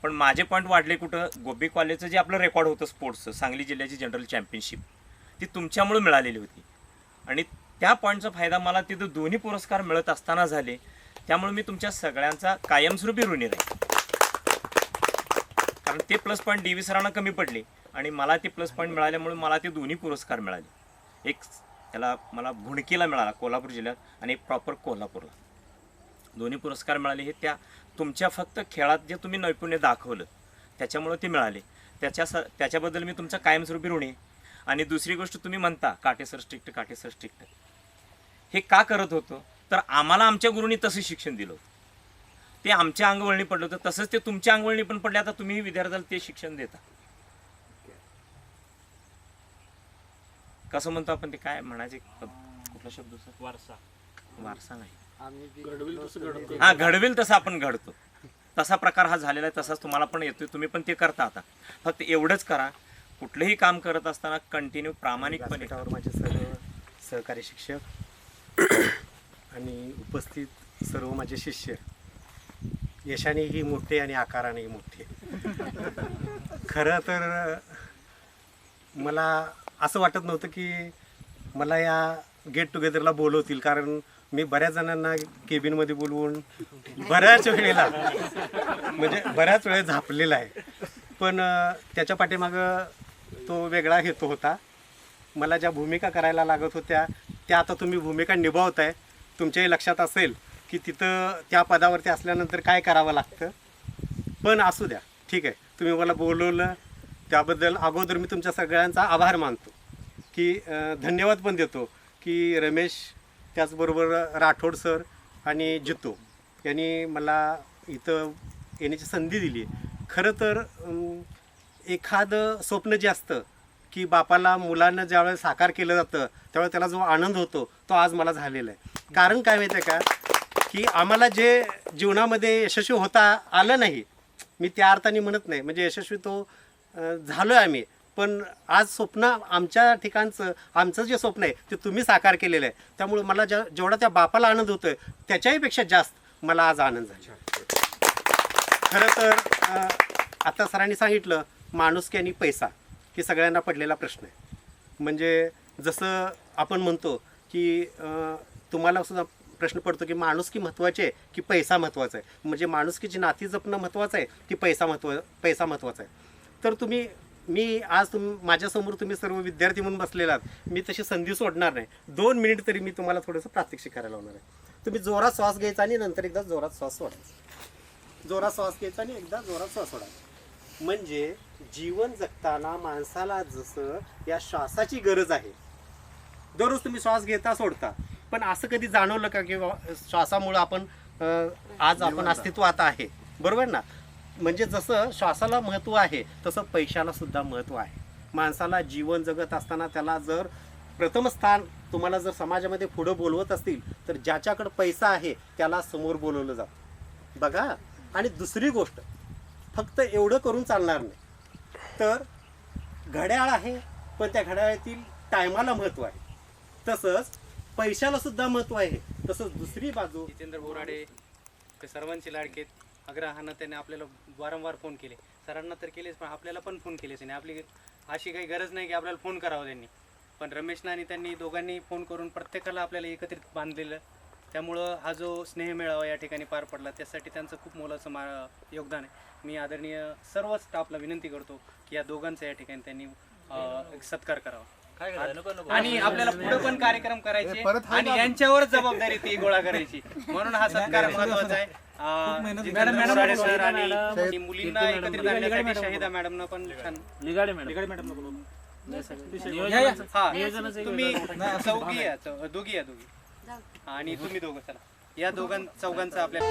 पण माझे पॉईंट वाढले कुठं, गोबी कॉलेजचं जे आपलं रेकॉर्ड होतं स्पोर्ट्सचं, सांगली जिल्ह्याची जनरल चॅम्पियनशिप, ती तुमच्यामुळे मिळालेली होती. आणि त्या पॉईंटचा फायदा मला तिथं दोन्ही पुरस्कार मिळत असताना झाले. त्यामुळे मी तुमच्या सगळ्यांचा कायमस्वरूपी ऋणी राहील. कारण ते प्लस पॉईंट DV सरांना कमी पडले आणि मला ते प्लस पॉईंट मिळाल्यामुळे मला ते दोन्ही पुरस्कार मिळाले. एक त्याला मला भुणकीला मिळाला कोल्हापूर जिल्ह्यात आणि एक प्रॉपर कोल्हापूरला. दोन्ही पुरस्कार मिळाले हे त्या तुमच्या फक्त खेळात जे तुम्ही नैपुण्य दाखवलं त्याच्यामुळे ते मिळाले. त्याच्याबद्दल मी तुमचा कायमस्वरूपी ऋणी आहे. आणि दुसरी गोष्ट तुम्ही म्हणता काटेसर स्ट्रिक्ट, काटेसर स्ट्रिक्ट, हे का करत होतो तर आम्हाला आमच्या गुरूंनी तसं शिक्षण दिलं होतं. ते आमच्या अंगवळणी पडलं होतं, तसंच ते तुमच्या अंगवळणी पण पडले. आता तुम्ही विद्यार्थ्याला ते शिक्षण देता. कसं म्हणतो आपण ते, काय म्हणायचे, कुठला शब्द, वारसा, वारसा नाही, हा घडवेल तसं आपण घडतो. तसा प्रकार हा झालेला आहे, तसाच तुम्हाला पण येतोय, तुम्ही पण ते करता. आता फक्त एवढंच करा, कुठलंही काम करत असताना कंटिन्यू प्रामाणिकपणे. माझे सर्व सहकारी शिक्षक आणि उपस्थित सर्व माझे शिष्य, यशानेही मोठे आणि आकारानेही मोठे. खरं तर मला असं वाटत नव्हतं की मला या गेट टुगेदरला बोलवतील, कारण मी बऱ्याच जणांना केबिनमध्ये बोलवून बऱ्याच वेळेला झापलेला आहे. पण त्याच्या पाठीमागं तो वेगळा हेतू होता. मला ज्या भूमिका करायला लागत होत्या त्या आता तुम्ही भूमिका निभावताय. तुमच्याही लक्षात असेल की तिथं त्या पदावरती असल्यानंतर काय करावं लागतं. पण असू द्या, ठीक आहे, तुम्ही मला बोलवलं त्याबद्दल अगोदर मी तुमच्या सगळ्यांचा आभार मानतो, की धन्यवाद पण देतो की रमेश, त्याचबरोबर राठोड सर आणि जितू यांनी मला इथं येण्याची संधी दिली. खरं तर एखादं स्वप्न जे असतं की बापाला मुलांना ज्यावेळेस साकार केलं जातं त्यावेळेस त्याला जो आनंद होतो तो आज मला झालेला आहे. कारण काय माहिती आहे का, की आम्हाला जे जीवनामध्ये यशस्वी होता आलं नाही, मी त्या अर्थाने म्हणत नाही, म्हणजे यशस्वी तो झालो आहे आम्ही, पण आज स्वप्न आमच्या ठिकाणचं, आमचं जे स्वप्न आहे ते तुम्ही साकार केलेलं आहे. त्यामुळे मला जेवढा त्या बापाला आनंद होतो आहे त्याच्याहीपेक्षा जास्त मला आज आनंद झाला. खरं तर आता सरांनी सांगितलं माणुसकी आणि पैसा हे सगळ्यांना पडलेला प्रश्न आहे. म्हणजे जसं आपण म्हणतो की तुम्हाला सुद्धा प्रश्न पडतो की माणुसकी महत्त्वाची आहे की पैसा महत्त्वाचा आहे, म्हणजे माणुसकीची नाती जपणं महत्त्वाचं आहे की पैसा महत्त्वाचा आहे. तर मी आज माझ्यासमोर तुम्ही सर्व विद्यार्थी म्हणून बसलेला आहात, मी तशी संधी सोडणार नाही. 2 मिनिट तरी मी तुम्हाला थोडंसं प्रात्यक्षिक करायला लावणार आहे. तुम्ही जोरात श्वास घ्यायचा आणि नंतर एकदा जोरात श्वास सोडायचा. जोरात श्वास घ्यायचा आणि एकदा जोरात श्वास सोडायचा. म्हणजे जीवन जगताना माणसाला जसं या श्वासाची गरज आहे, दररोज तुम्ही श्वास घेता सोडता, पण असं कधी जाणवलं का की श्वासामुळं आपण आज आपण अस्तित्वात आहे, बरोबर ना? म्हणजे जसं श्वासाला महत्त्व आहे तसं पैशाला सुद्धा महत्त्व आहे. माणसाला जीवन जगत असताना त्याला जर प्रथम स्थान तुम्हाला जर समाजामध्ये पुढं बोलवत असतील तर ज्याच्याकडे पैसा आहे त्याला समोर बोलवलं जातं बघा. आणि दुसरी गोष्ट, फक्त एवढं करून चालणार नाही, तर घड्याळ आहे पण त्या घड्याळातील टायमाला महत्त्व आहे, तसंच पैशाला सुद्धा महत्त्व आहे. तसंच दुसरी बाजू, जितेंद्र बोराडे ते सर्वांचे लाडकेत, आग्रहानं त्याने आपल्याला वारंवार फोन केले, सरांना तर केलेच पण आपल्याला पण फोन केलेच नाही. आपली अशी काही गरज नाही की आपल्याला फोन करावा त्यांनी, पण रमेशना आणि त्यांनी दोघांनी फोन करून प्रत्येकाला आपल्याला एकत्रित बांधलेलं. त्यामुळं हा जो स्नेह मेळावा या ठिकाणी पार पडला त्यासाठी त्यांचं खूप मोलाचं योगदान आहे. मी आदरणीय सर्व स्टाफला विनंती करतो की या दोघांचा या ठिकाणी त्यांनी सत्कार करावा आणि आपल्याला पुढे पण कार्यक्रम करायचे आणि यांच्यावर जबाबदारी ती गोळा करायची, म्हणून हा सत्कार महत्वाचा आहे. सर आणि मुलींना एकत्रित आणण्यासाठी शाहिदा मॅडमनं पण छान तुम्ही दोघी आणि तुम्ही दोघं, चला या चौघांचं आपल्या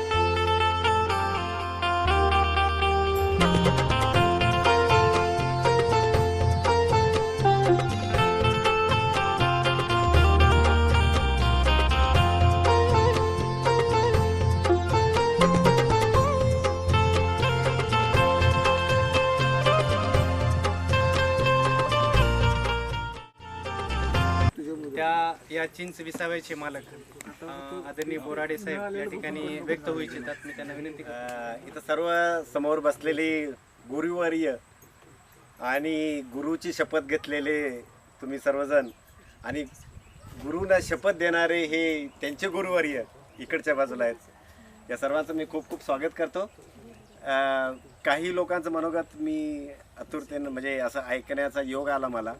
या चिंच विसाव्याचे मालक आदरणीय बोराडे साहेब या ठिकाणी व्यक्त होऊ इच्छितात. मी त्यांना विनंती करतो. इथं सर्व समोर बसलेले गुरुवर्य आणि गुरुची शपथ घेतलेले तुम्ही सर्वजण आणि गुरुना शपथ देणारे हे त्यांचे गुरुवर्य इकडच्या बाजूला आहेत, या सर्वांचं मी खूप खूप स्वागत करतो. काही लोकांचं मनोगत मी आतुरतेनं म्हणजे असं ऐकण्याचा योग आला मला.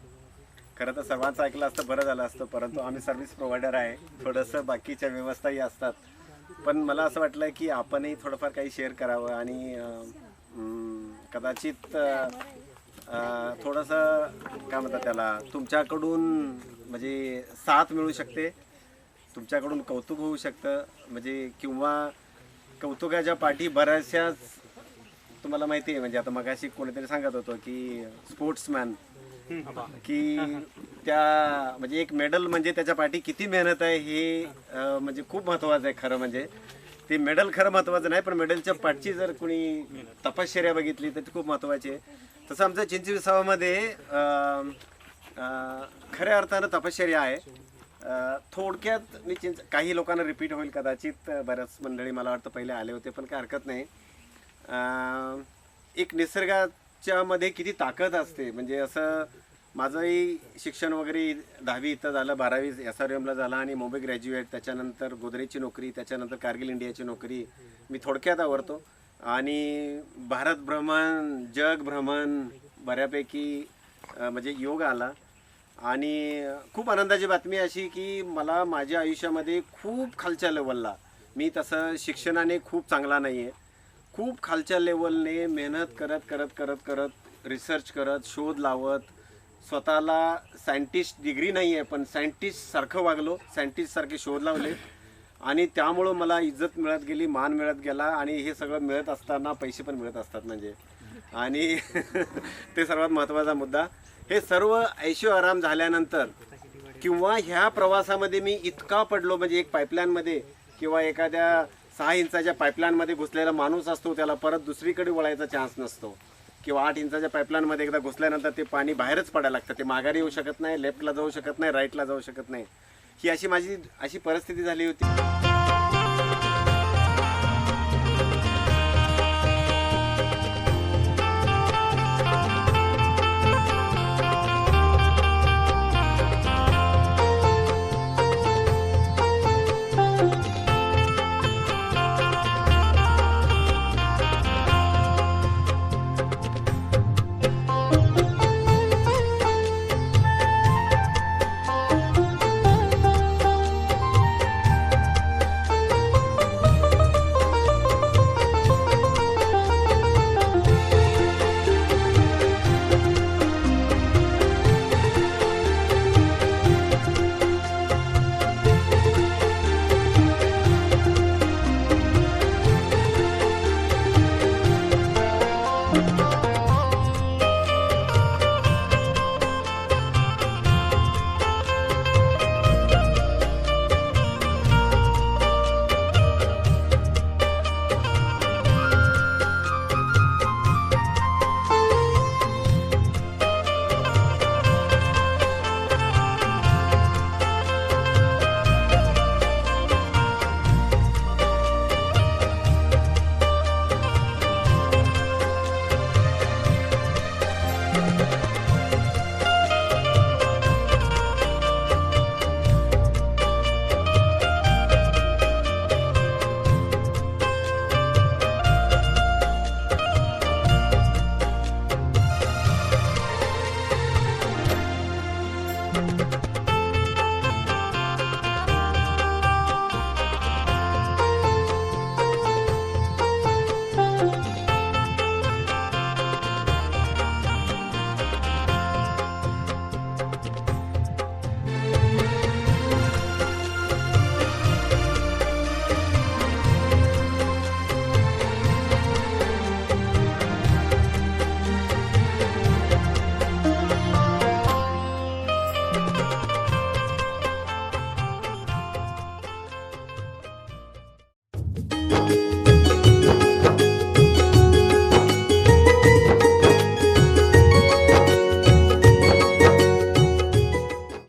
खरं तर सर्वांचं ऐकलं असतं बरं झालं असतं, परंतु आम्ही सर्व्हिस प्रोव्हायडर आहे, थोडंसं बाकीच्या व्यवस्थाही असतात. पण मला असं वाटलं की आपणही थोडंफार काही शेअर करावं आणि कदाचित थोडंसं काय म्हणतात त्याला, तुमच्याकडून म्हणजे साथ मिळू शकते, तुमच्याकडून कौतुक होऊ शकतं, म्हणजे किंवा कौतुकाच्या पाठी बऱ्याचशाच तुम्हाला माहिती आहे. म्हणजे आता मगाशी कोणीतरी सांगत होतं की स्पोर्ट्समॅन की त्या म्हणजे एक मेडल म्हणजे त्याच्या पाठी किती मेहनत आहे हे म्हणजे खूप महत्त्वाचं आहे. खरं म्हणजे ते मेडल खरं महत्त्वाचं नाही, पण मेडलच्या पाठची जर कोणी तपश्चर्या बघितली तर ती खूप महत्त्वाची आहे. तसं आमच्या चिंच विसावामध्ये खऱ्या अर्थानं तपश्चर्या आहे थोडक्यात मी काही लोकांना रिपीट होईल कदाचित, बऱ्याच मंडळी मला वाटतं पहिले आले होते, पण काय हरकत नाही. एक निसर्गाच्या मध्ये किती ताकद असते. म्हणजे असं माझंही शिक्षण वगैरे 10वी इथं झालं, 12वी SRMला झालं आणि मुंबई ग्रॅज्युएट, त्याच्यानंतर गोदरेजची नोकरी, त्याच्यानंतर कारगिल इंडियाची नोकरी मी थोडक्यात आवरतो. आणि भारत भ्रमण, जग भ्रमण बऱ्यापैकी म्हणजे योग आला. आणि खूप आनंदाची बातमी अशी की मला माझ्या आयुष्यामध्ये खूप खालच्या लेवलला, मी तसं शिक्षणाने खूप चांगला नाही आहे, खूप खालच्या लेवलने मेहनत करत करत करत करत रिसर्च करत शोध लावत स्वतःला सायंटिस्ट डिग्री नाही आहे पण सायंटिस्टसारखं वागलो, सायंटिस्टसारखे शोध लावले आणि त्यामुळं मला इज्जत मिळत गेली, मान मिळत गेला. आणि हे सगळं मिळत असताना पैसे पण मिळत असतात म्हणजे, आणि ते सर्वात महत्त्वाचा मुद्दा. हे सर्व ऐशो आराम झाल्यानंतर किंवा ह्या प्रवासामध्ये मी इतका पडलो, म्हणजे एक पाईपलाईनमध्ये किंवा एखाद्या 6 इंचाच्या पाईपलाईनमध्ये घुसलेला माणूस असतो त्याला परत दुसरीकडे वळायचा चान्स नसतो, किंवा 8 इंचाच्या पाईपलाईनमध्ये एकदा घुसल्यानंतर ते पाणी बाहेरच पडायला लागतं, ते माघारी येऊ शकत नाही, लेफ्टला जाऊ शकत नाही, राईटला जाऊ शकत नाही. ही अशी माझी परिस्थिती झाली होती.